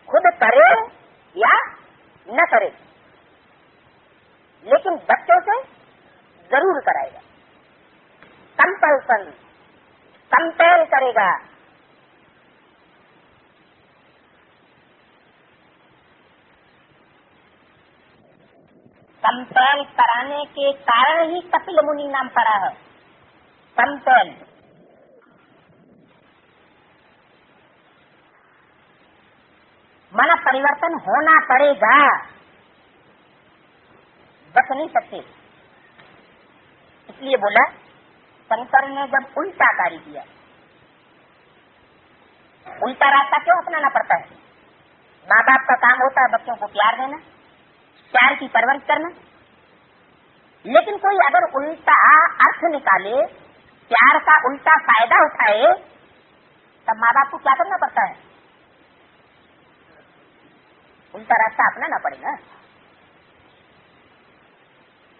खुद करे या न करे, लेकिन बच्चों से जरूर कराएगा, कंपल्सन, कंपेल करेगा। कंपेल कराने के कारण ही कपिल मुनि नाम पड़ा है। कंपेल, माना परिवर्तन होना पड़ेगा, बच नहीं सकते। इसलिए बोला शंकर ने जब उल्टा कार्य किया, उल्टा रास्ता क्यों अपनाना पड़ता है? माँ बाप का काम होता है बच्चों को प्यार देना, प्यार की परवरिश करना, लेकिन कोई अगर उल्टा अर्थ निकाले, प्यार का उल्टा फायदा उठाए, तब माँ बाप को क्या करना पड़ता है? उल्टा रास्ता अपनाना पड़ेगा।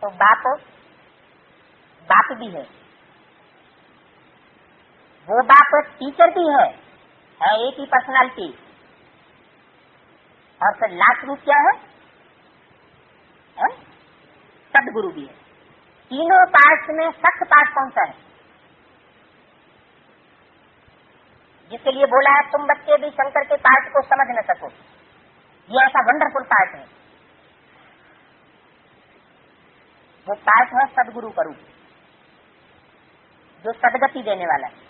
तो बाप भी है, वो बाप टीचर भी है एक ही पर्सनालिटी। और फिर लास्ट रूप क्या है? सदगुरु भी है। तीनों पार्ट्स में सख्त पार्ट कौन सा है? जिसके लिए बोला है तुम बच्चे भी शंकर के पार्ट को समझ न सको, ये ऐसा वंडरफुल पार्ट है। वो पार्ट है सदगुरु का रूप, जो सदगति देने वाला है,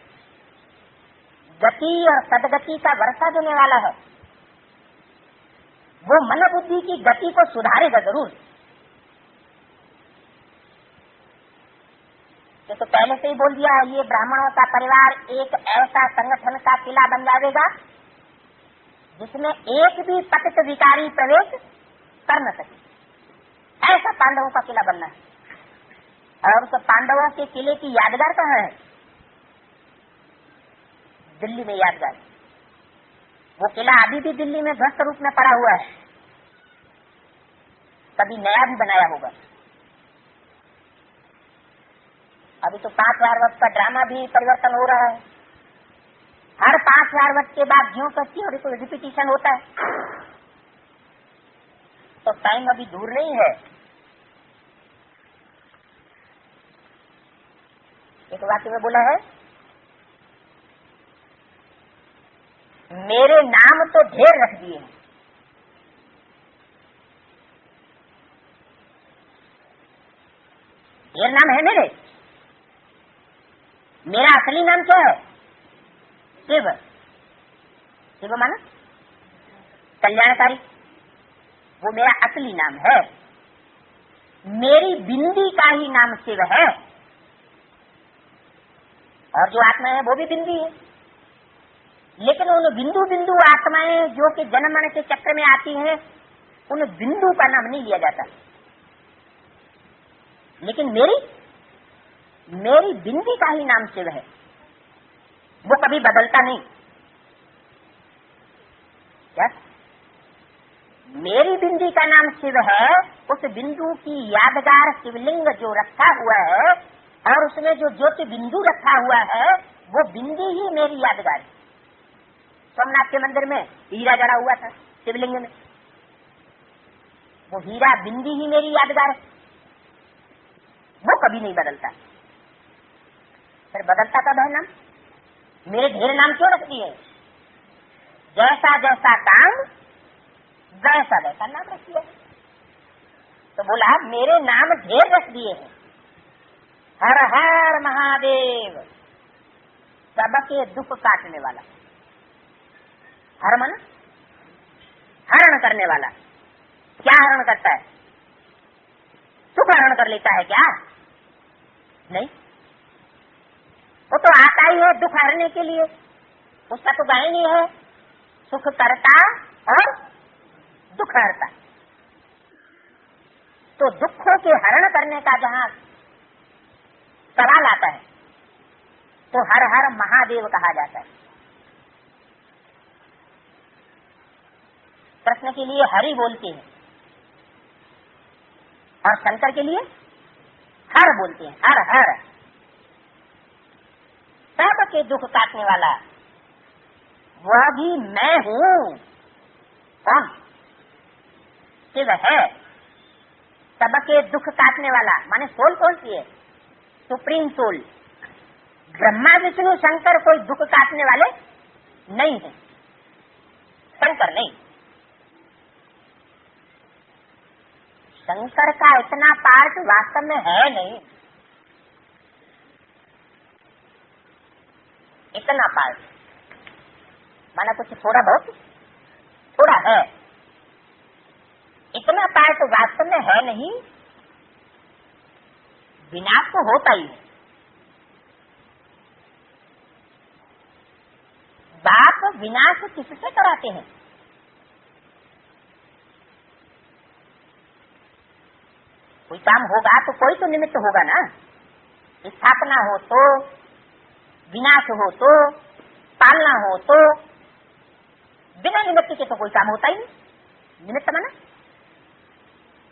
गति और सदगति का वर्षा देने वाला है। वो मन बुद्धि की गति को सुधारेगा जरूर। ये तो पहले से ही बोल दिया है, ये ब्राह्मणों का परिवार एक ऐसा संगठन का किला बन जाएगा जिसमें एक भी पतित विकारी प्रवेश कर न सके। ऐसा पांडवों का किला बनना है। और उस पांडवों के किले की यादगार कहाँ है? दिल्ली में यादगार। वो किला अभी भी दिल्ली में ध्वस्त रूप में पड़ा हुआ है, कभी नया भी बनाया होगा। अभी तो 5000 वर्ष का ड्रामा भी परिवर्तन हो रहा है। हर 5000 वर्ष के बाद ज्यों करती और कोई रिपीटिशन होता है। तो टाइम अभी दूर नहीं है। एक वाक्य में बोला है, मेरे नाम तो ढेर रख दिए हैं, ढेर नाम है मेरे। मेरा असली नाम क्या है? शिव। शिव माना कल्याणकारी, वो मेरा असली नाम है। मेरी बिंदी का ही नाम शिव है, और जो आत्मा है वो भी बिंदी है। लेकिन उन बिंदु बिंदु आत्माएं जो कि जन्म मरण के चक्र में आती हैं, उन बिंदु का नाम नहीं लिया जाता। लेकिन मेरी बिंदी का ही नाम शिव है, वो कभी बदलता नहीं। क्या? मेरी बिंदी का नाम शिव है, उस बिंदु की यादगार शिवलिंग जो रखा हुआ है और उसमें जो ज्योति बिंदु रखा हुआ है, वो बिंदी ही मेरी यादगार है। सोमनाथ के मंदिर में हीरा जड़ा हुआ था शिवलिंग में, वो हीरा बिंदी ही मेरी यादगार है, वो कभी नहीं बदलता। फिर बदलता कब है नाम? मेरे ढेर नाम क्यों रख दिए? जैसा जैसा काम वैसा वैसा नाम रख दिया। तो बोला मेरे नाम ढेर रख दिए हैं, हर हर महादेव, सबके दुख काटने वाला। हर मन हरण करने वाला। क्या हरण करता है? सुख हरण कर लेता है क्या? नहीं, वो तो आता ही है दुख हरने के लिए, उसका तो गाय नहीं है सुख करता और दुख हरता। तो दुखों के हरण करने का जहां सवाल आता है तो हर हर महादेव कहा जाता है। कृष्ण के लिए हरि बोलते हैं और शंकर के लिए हर बोलते हैं, हर हर। सबके दुख काटने वाला वह भी मैं हूं। कौन? शिव है सबके दुख काटने वाला। माने सोल कौन सी है? Supreme soul. ब्रह्मा विष्णु शंकर कोई दुख काटने वाले नहीं है, शंकर नहीं। शंकर का इतना पार्ट वास्तव में है नहीं, इतना पार्ट माना कुछ थोड़ा बहुत थोड़ा है, इतना पार्ट वास्तव में है नहीं। विनाश तो होता ही है। बाप विनाश किससे कराते हैं? कोई काम होगा तो कोई तो निमित्त होगा ना। स्थापना हो तो, विनाश हो तो, पालना हो तो, बिना निमित्त के तो कोई काम होता ही नहीं। निमित्त माना,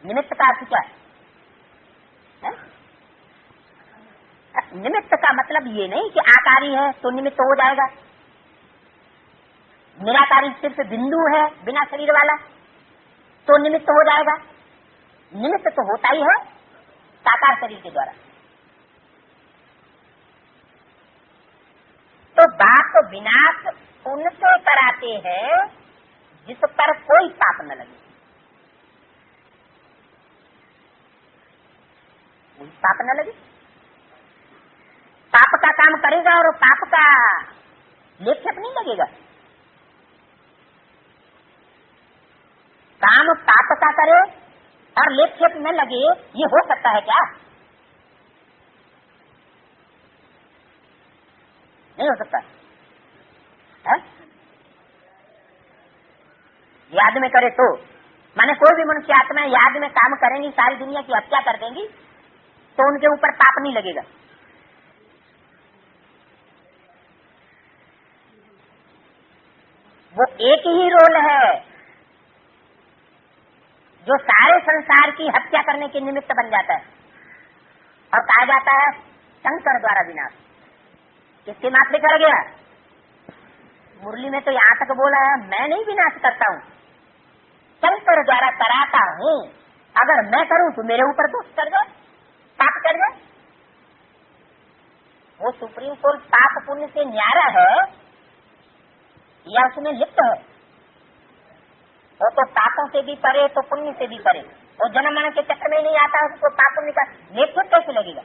निमित्त का अर्थ क्या है? निमित्त का मतलब ये नहीं कि आकारी है तो निमित्त हो जाएगा, निराकारी सिर्फ बिंदु है बिना शरीर वाला तो निमित्त हो जाएगा। निमित्त तो होता ही है साकार शरीर के द्वारा। तो बाप विनाश उनसे कराते हैं जिस पर कोई पाप न लगे। कोई पाप न लगे, पाप का काम करेगा और पाप का लेखप नहीं लगेगा। काम पाप का करे और लेखप न लगे, ये हो सकता है क्या? नहीं हो सकता है? याद में करे तो, माने कोई भी मनुष्य आत्मा याद में काम करेंगी, सारी दुनिया की हत्या कर देंगी तो उनके ऊपर पाप नहीं लगेगा। वो एक ही रोल है जो सारे संसार की हत्या करने के निमित्त बन जाता है और कहा जाता है शंकर द्वारा विनाश। किसके माथे कर गया? मुरली में तो यहाँ तक बोला है मैं नहीं विनाश करता हूँ, शंकर द्वारा कराता हूँ। अगर मैं करूँ तो मेरे ऊपर दोष कर जाए, पाप कर जाए। वो सुप्रीम कोर्ट पाप पुण्य से न्यारा है या उसमें लिप्त है? वो तो पापों से भी परे तो पुण्य से भी परे। वो जन्म मरण के चक्कर में नहीं आता, उसको पाप पुण्य का नेतृत्व कैसे लगेगा?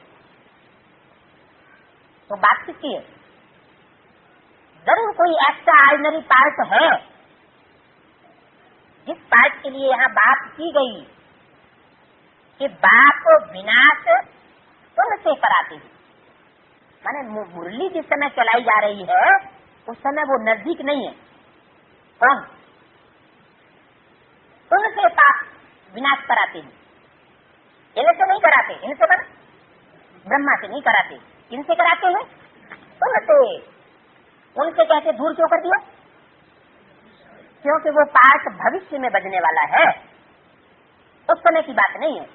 तो बात किसकी है? जरूर कोई एक्स्ट्रा ऑर्डिनरी पार्ट है जिस पार्ट के लिए यहाँ बात की गई कि बाप विनाश उनसे कराते हैं। माने मुरली जिस समय चलाई जा रही है उस समय वो नजदीक नहीं है। कौन? उनसे पाप विनाश कराते हैं, इनसे नहीं कराते। इनसे बना ब्रह्मा से नहीं कराते, इनसे कराते हैं उनसे। उनसे कैसे दूर क्यों कर दिया? क्योंकि वो पाठ भविष्य में बजने वाला है, उस समय की बात नहीं है।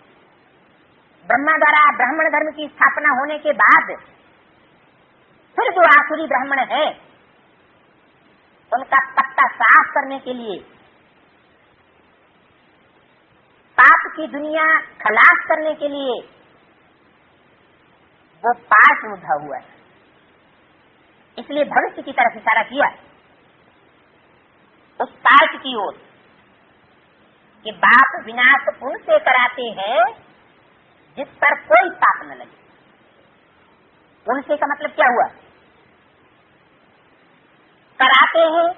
ब्रह्मा द्वारा ब्राह्मण धर्म की स्थापना होने के बाद फिर जो आसुरी ब्राह्मण है उनका पत्ता साफ करने के लिए, पाप की दुनिया खलास करने के लिए वो पाठ उठा हुआ है। इसलिए भविष्य की तरफ इशारा किया उस तार्क की ओर कि बाप विनाश उनसे कराते हैं जिस पर कोई पाप न लगे। उनसे का मतलब क्या हुआ? कराते हैं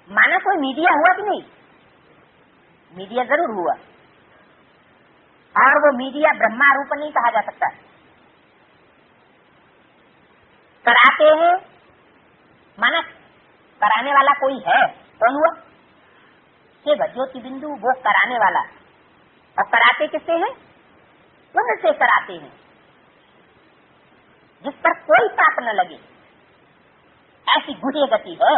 माना कोई मीडिया हुआ कि नहीं? मीडिया जरूर हुआ, और वो मीडिया ब्रह्मा रूप नहीं कहा जा सकता। कराते हैं माना कराने वाला कोई है, कौन हुआ? शिव ज्योति बिंदु, वो कराने वाला। और कराते किससे हैं? उनसे कराते हैं जिस पर कोई पाप न लगे। ऐसी गुह्य गति है।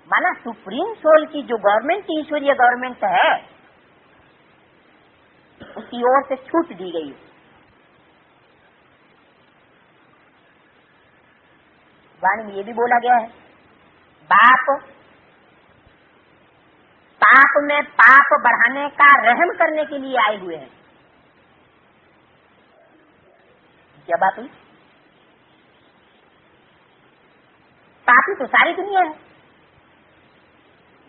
माना सुप्रीम सोल की जो गवर्नमेंट, ईश्वरीय गवर्नमेंट है, उसकी ओर से छूट दी गई। वाणी में ये भी बोला गया है, बाप पाप में पाप बढ़ाने का रहम करने के लिए आए हुए हैं। क्या बात हुई? पापी तो सारी दुनिया है,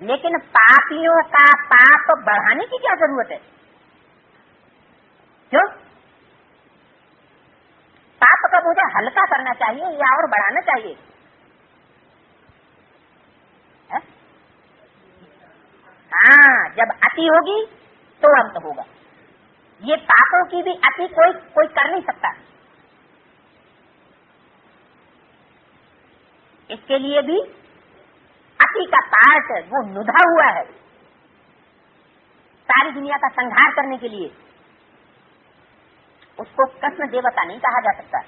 लेकिन पापियों का पाप बढ़ाने की क्या जरूरत है? क्यों? पाप का बोझा हल्का करना चाहिए या और बढ़ाना चाहिए? हाँ, जब अति होगी तो अंत होगा। ये पापों की भी अति कोई कर नहीं सकता। इसके लिए भी अति का पार्ट वो नुधा हुआ है सारी दुनिया का संहार करने के लिए। उसको कृष्ण देवता नहीं कहा जा सकता।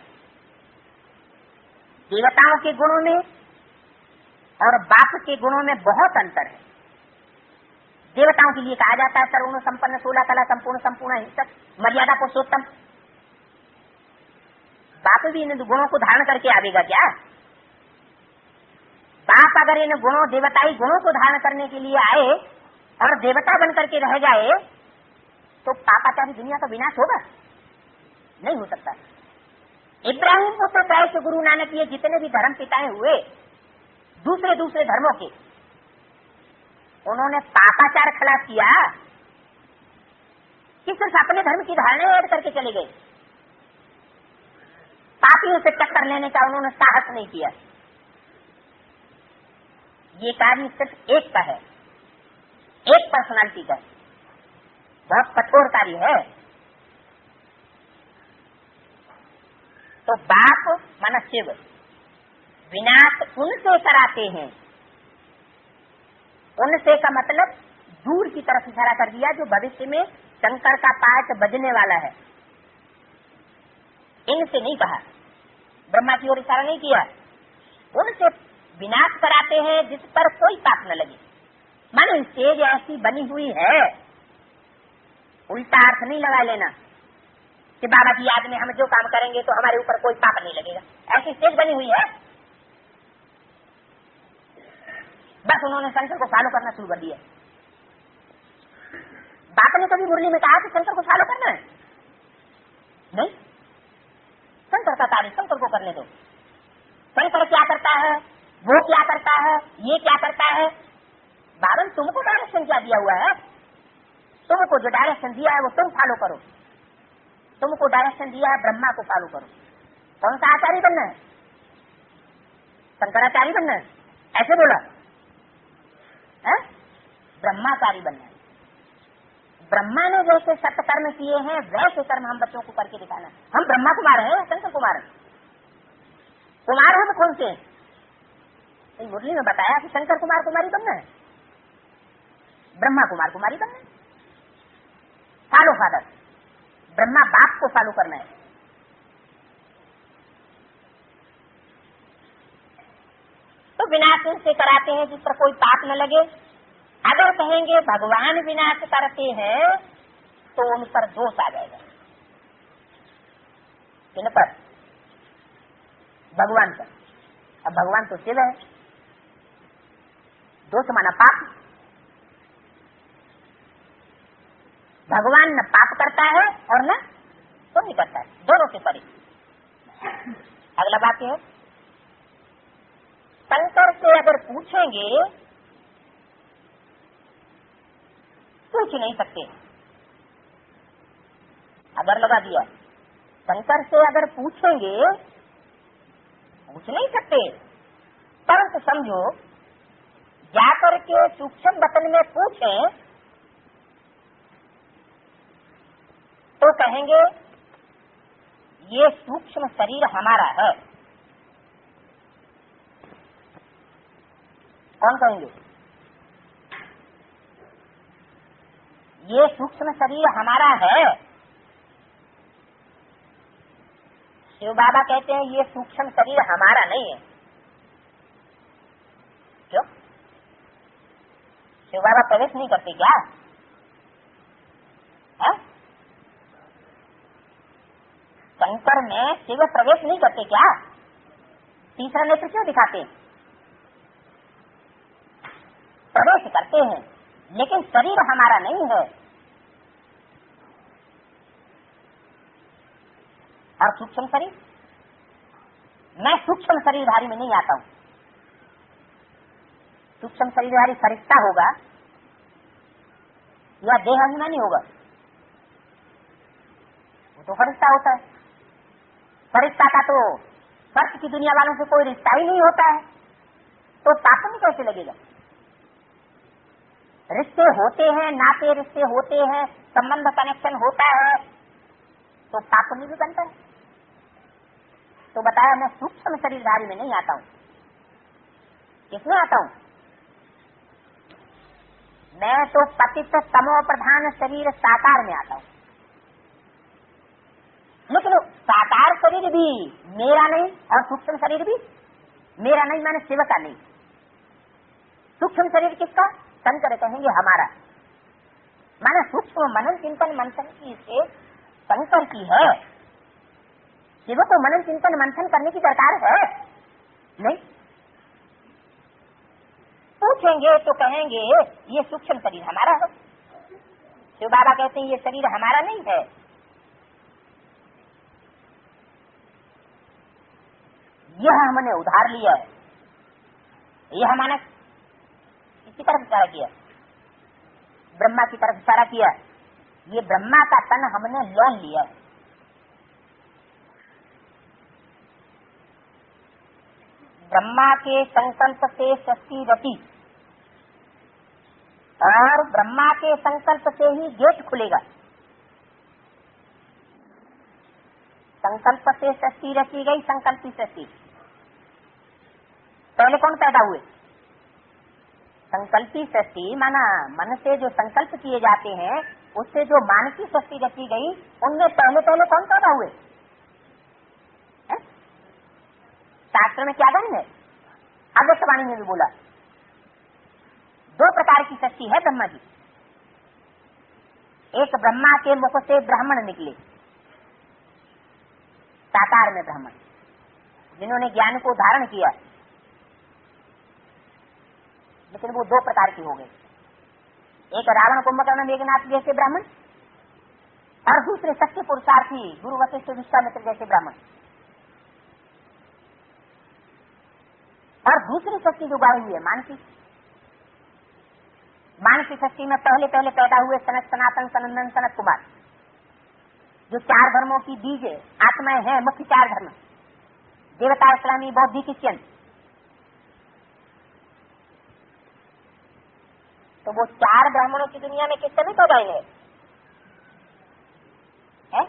देवताओं के गुणों में और बाप के गुणों में बहुत अंतर है। देवताओं के लिए कहा जाता है सर्वगुण संपन्न, 16 कला संपूर्ण, संपूर्ण हिंसक, मर्यादा पुरुषोत्तम। बाप भी इन गुणों को धारण करके आवेगा क्या? बाप अगर इन गुणों, देवताई गुणों को धारण करने के लिए आए और देवता बन करके रह जाए तो पापाचारी दुनिया का विनाश होगा? नहीं हो सकता। इब्राहिम पुत्र कैसे गुरु नानक ये जितने भी धर्म पिताएं हुए दूसरे दूसरे धर्मों के, उन्होंने पापाचार खिलाफ किया कि सिर्फ अपने धर्म की धारणा ऐड करके चले गए? पापियों से टक्कर लेने का उन्होंने साहस नहीं किया। ये कार्य सिर्फ एक का है, एक पर्सनालिटी का, बहुत कठोर कार्य है। तो बाप माना शिव विनाश उनसे कराते हैं। उनसे का मतलब दूर की तरफ इशारा कर दिया, जो भविष्य में शंकर का पाठ बजने वाला है। इनसे नहीं कहा, ब्रह्मा की ओर इशारा नहीं किया। उनसे विनाश कराते हैं जिस पर कोई पाप न लगे। मानो स्टेज ऐसी बनी हुई है, उल्टा अर्थ नहीं लगा लेना कि बाबा की याद में हम जो काम करेंगे तो हमारे ऊपर कोई पाप नहीं लगेगा। ऐसी स्टेज बनी हुई है, बस उन्होंने शंकर को फॉलो करना शुरू कर दिया। बाप ने कभी मुरली में कहा कि शंकर को फॉलो करना है? नहीं, शंकर का कार्य शंकर को करने दो। शंकर क्या करता है, वो क्या करता है, ये क्या करता है? बाबा तुमको डायरेक्शन क्या दिया हुआ है? तुमको जो डायरेक्शन दिया है वो तुम फॉलो करो। तुमको डायरेक्शन दिया है ब्रह्मा को फॉलो करो। कौन सा आचार्य बनना है? शंकराचार्य बनना है? ऐसे बोला है? ब्रह्माचार्य बनना है। ब्रह्मा ने जैसे सत्कर्म किए हैं वैसे कर्म हम बच्चों को करके दिखाना। हम ब्रह्मा कुमार हैं, शंकर कुमार कुमार हम कौन से? मुरली में बताया कि शंकर कुमार कुमारी बनना है, ब्रह्मा कुमार कुमारी बनना है। फॉलो फादर, ब्रह्मा बाप को फॉलो करना है। तो विनाश उनसे कराते हैं जिस पर कोई पाप न लगे। अगर कहेंगे भगवान विनाश करते हैं तो उन पर दोष आ जाएगा। किन पर? भगवान पर। अब भगवान तो शिव है, दोष माना पाप। भगवान न पाप करता है और न पुण्य करता है, दोनों से परे। अगला वाक्य है शंकर से अगर पूछेंगे पूछ नहीं सकते, अगर लगा दिया शंकर से अगर पूछेंगे पूछ नहीं सकते, परंतु समझो जाकर के सूक्ष्म वतन में पूछें तो कहेंगे ये सूक्ष्म शरीर हमारा है। कौन कहेंगे? ये सूक्ष्म शरीर हमारा है। शिव बाबा कहते हैं ये सूक्ष्म शरीर हमारा नहीं है। क्यों? शिव बाबा प्रवेश नहीं करते क्या? है? शंकर में शिव प्रवेश नहीं करते क्या? तीसरा नेत्र क्यों दिखाते? प्रवेश करते हैं, लेकिन शरीर हमारा नहीं है। और सूक्ष्म शरीर, मैं सूक्ष्म शरीरधारी में नहीं आता हूं। सूक्ष्म शरीरधारी फरिश्ता होगा या देहाभिमानी होगा? वो तो फरिश्ता होता है। फरिश्ता का तो स्वर्ग की दुनिया वालों से कोई रिश्ता ही नहीं होता है, तो पाप में कैसे लगेगा? रिश्ते होते हैं, नाते रिश्ते होते हैं, संबंध कनेक्शन होता है, तो पाप में भी बनता है। तो बताया मैं सूक्ष्म शरीरधारी में नहीं आता हूं। किसमें आता हूं? मैं तो पतित तमो प्रधान शरीर साकार में आता हूं। लेकिन साकार शरीर भी मेरा नहीं और सूक्ष्म शरीर भी मेरा नहीं, मैंने शिव का नहीं। सूक्ष्म शरीर किसका? शंकर कहेंगे हमारा। माने सूक्ष्म मनन चिंतन मंथन की से शंकर की है। शिव को मनन चिंतन मंथन करने की दरकार है नहीं। पूछेंगे तो कहेंगे ये सूक्ष्म शरीर हमारा है। शिव बाबा कहते हैं ये शरीर हमारा नहीं है। यह हमने उधार लिया है। यह हमने किसकी तरफ इशारा किया? ब्रह्मा की तरफ इशारा किया। ये ब्रह्मा का तन हमने लोन लिया है। ब्रह्मा के संकल्प से सृष्टि रची और ब्रह्मा के संकल्प से ही गेट खुलेगा। संकल्प से सृष्टि रची गई, संकल्पी सृष्टि। पहले कौन पैदा हुए? संकल्पी सृष्टि, माना मन से जो संकल्प किए जाते हैं उससे जो मानसिक सृष्टि रची गई, उनमें पहले पहले कौन पैदा हुए? शास्त्र में क्या गण है? अगस्त्यवाणी ने भी बोला 2 प्रकार की सृष्टि है ब्रह्मा की। एक ब्रह्मा के मुख से ब्राह्मण निकले, साकार में ब्राह्मण, जिन्होंने ज्ञान को धारण किया, लेकिन वो 2 प्रकार की हो गए। एक रावण कुंभकर्ण मेघनाथ जैसे ब्राह्मण और दूसरे सच्चे पुरुषार्थी गुरु वशिष्ठ विश्वामित्र जैसे ब्राह्मण। और दूसरी शक्ति जो गाई हुई है मानसिक। मानसिक शक्ति में पहले पहले पैदा हुए सनत सनातन सनंदन सनत कुमार, जो 4 धर्मों की बीज आत्माएं हैं। मुख्य 4 धर्म, देवता, इस्लामी, बौद्धिक, क्रिश्चियन। तो वो 4 ब्राह्मणों की दुनिया में किस समय पैदा हुए है?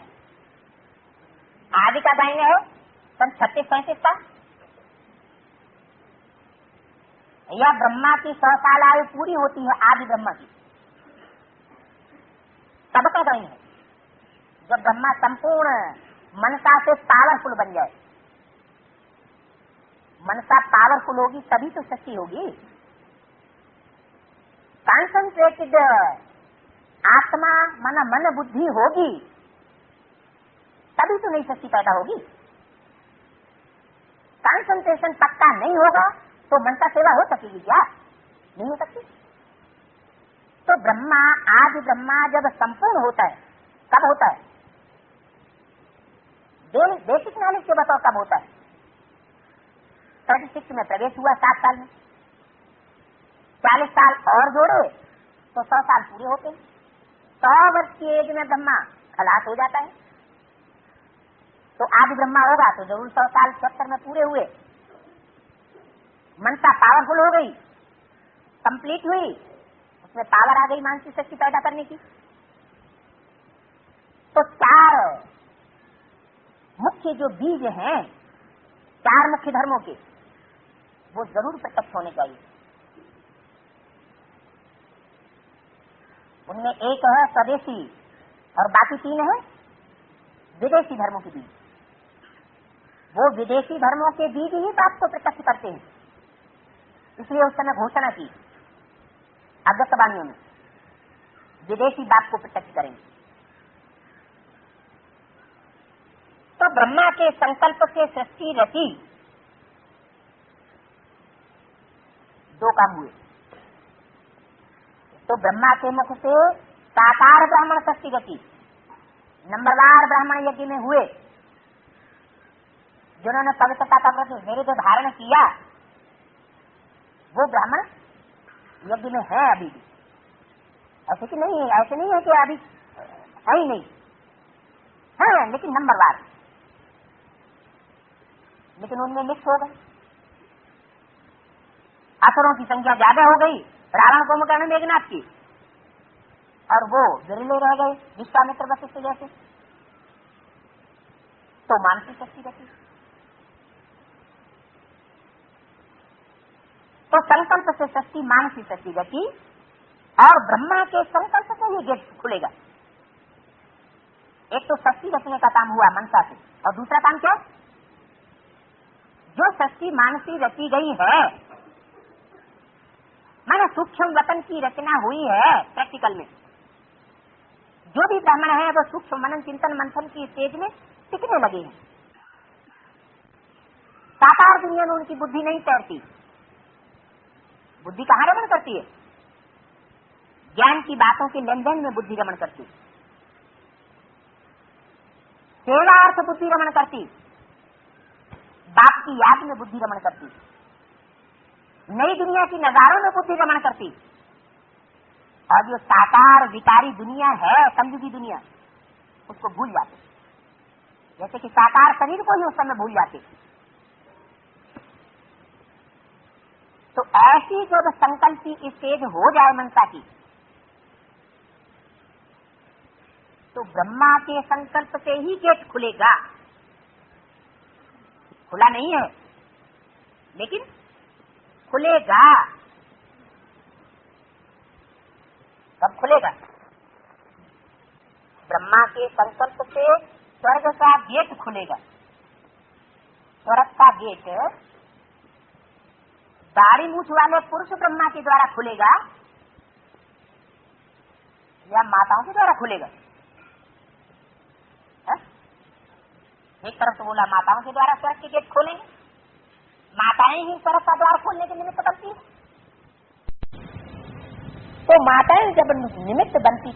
आदि का दाइन है सन 36-37 का, या ब्रह्मा की 100 साल आयु पूरी होती है आदि ब्रह्मा की, तब का दाइन है जब ब्रह्मा संपूर्ण मनसा से पावरफुल बन जाए। मनसा पावरफुल होगी तभी तो शक्ति होगी। कॉन्सेंट्रेटेड आत्मा माना मन बुद्धि होगी तभी तो नई शक्ति पैदा होगी। कॉन्सेंट्रेशन पक्का नहीं होगा तो मनसा सेवा हो सकेगी क्या? नहीं हो सकती। तो ब्रह्मा, आदि ब्रह्मा जब संपूर्ण होता है, कब होता है? बेसिक नॉलेज के बताओ कब होता है? 36 में प्रवेश हुआ 7 साल में, 40 साल और जोड़े तो 100 साल पूरे होते हैं। 100 वर्ष की एज में ब्रह्मा खलास हो जाता है, तो आदि ब्रह्मा होगा तो जरूर 100 साल 70 में पूरे हुए। मनसा पावरफुल हो गई, कंप्लीट हुई, उसमें पावर आ गई मानसिक शक्ति पैदा करने की। तो 4 मुख्य जो बीज हैं 4 मुख्य धर्मों के, वो जरूर प्रत्यक्ष होने चाहिए। उनमें एक है स्वदेशी और बाकी 3 है विदेशी धर्मों के बीज। वो विदेशी धर्मों के बीज ही बात को प्रत्यक्ष करते हैं, इसलिए उस समय घोषणा की आगतवाणियों में, विदेशी बात को प्रत्यक्ष करेंगे। तो ब्रह्मा के संकल्प से सृष्टि रची, 2 काम हुए। तो ब्रह्मा के मुख से साकार ब्राह्मण सृष्टि रची, नंबरवार ब्राह्मण यज्ञ में हुए, जिन्होंने पवित्रता का व्रत विरुद्ध धारण किया, वो ब्राह्मण यज्ञ में है अभी भी। ऐसे कि नहीं, ऐसे नहीं है कि अभी है ही नहीं, है लेकिन नंबरवार, लेकिन उनमें मिक्स हो गए। असुरों की संख्या ज्यादा हो गई, रावण कुंभकर्ण मेघनाथ की, और वो विरले रह गए विश्वामित्र वशिष्ठ जैसे। तो मानसिक शक्ति रखी। तो संकल्प से शक्ति मानसिक शक्ति रखी, और ब्रह्मा के संकल्प से ही गेट खुलेगा। एक तो शक्ति रखने का काम हुआ मनसा से, और दूसरा काम क्या, जो शक्ति मानसी रची गई है, माने सूक्ष्म वतन की रचना हुई है प्रैक्टिकल में। जो भी ब्राह्मण है वो सूक्ष्म मनन चिंतन मंथन की स्टेज में टिकने लगे हैं। साकार दुनिया में उनकी बुद्धि नहीं तैरती। बुद्धि कहाँ रमण करती है? ज्ञान की बातों के लेन देन में बुद्धि रमण करती, सेवार्थ बुद्धि रमण करती, बाप की याद में बुद्धि रमण करती, नई दुनिया की नजारों में बुद्धि रमण करती। और जो साकार विकारी दुनिया है, समझुगी दुनिया, उसको भूल जाते, जैसे कि साकार शरीर को ही उस समय भूल जाते। तो ऐसी जब संकल्प की स्टेज हो जाए मनसा की, तो ब्रह्मा के संकल्प से ही गेट खुलेगा। खुला नहीं है, लेकिन खुलेगा। कब खुलेगा? ब्रह्मा के संकल्प से स्वर्ग का गेट खुलेगा। स्वर्ग का गेट दाढ़ी मूछ वाले पुरुष ब्रह्मा के द्वारा खुलेगा या माताओं के द्वारा खुलेगा? एक तरफ तो बोला माताओं के द्वारा स्वर्ग के गेट खोलेंगे, माताएं ही स्वर्ग का द्वार खोलने के निमित्त बनती है। तो माताएं जब निमित्त बनती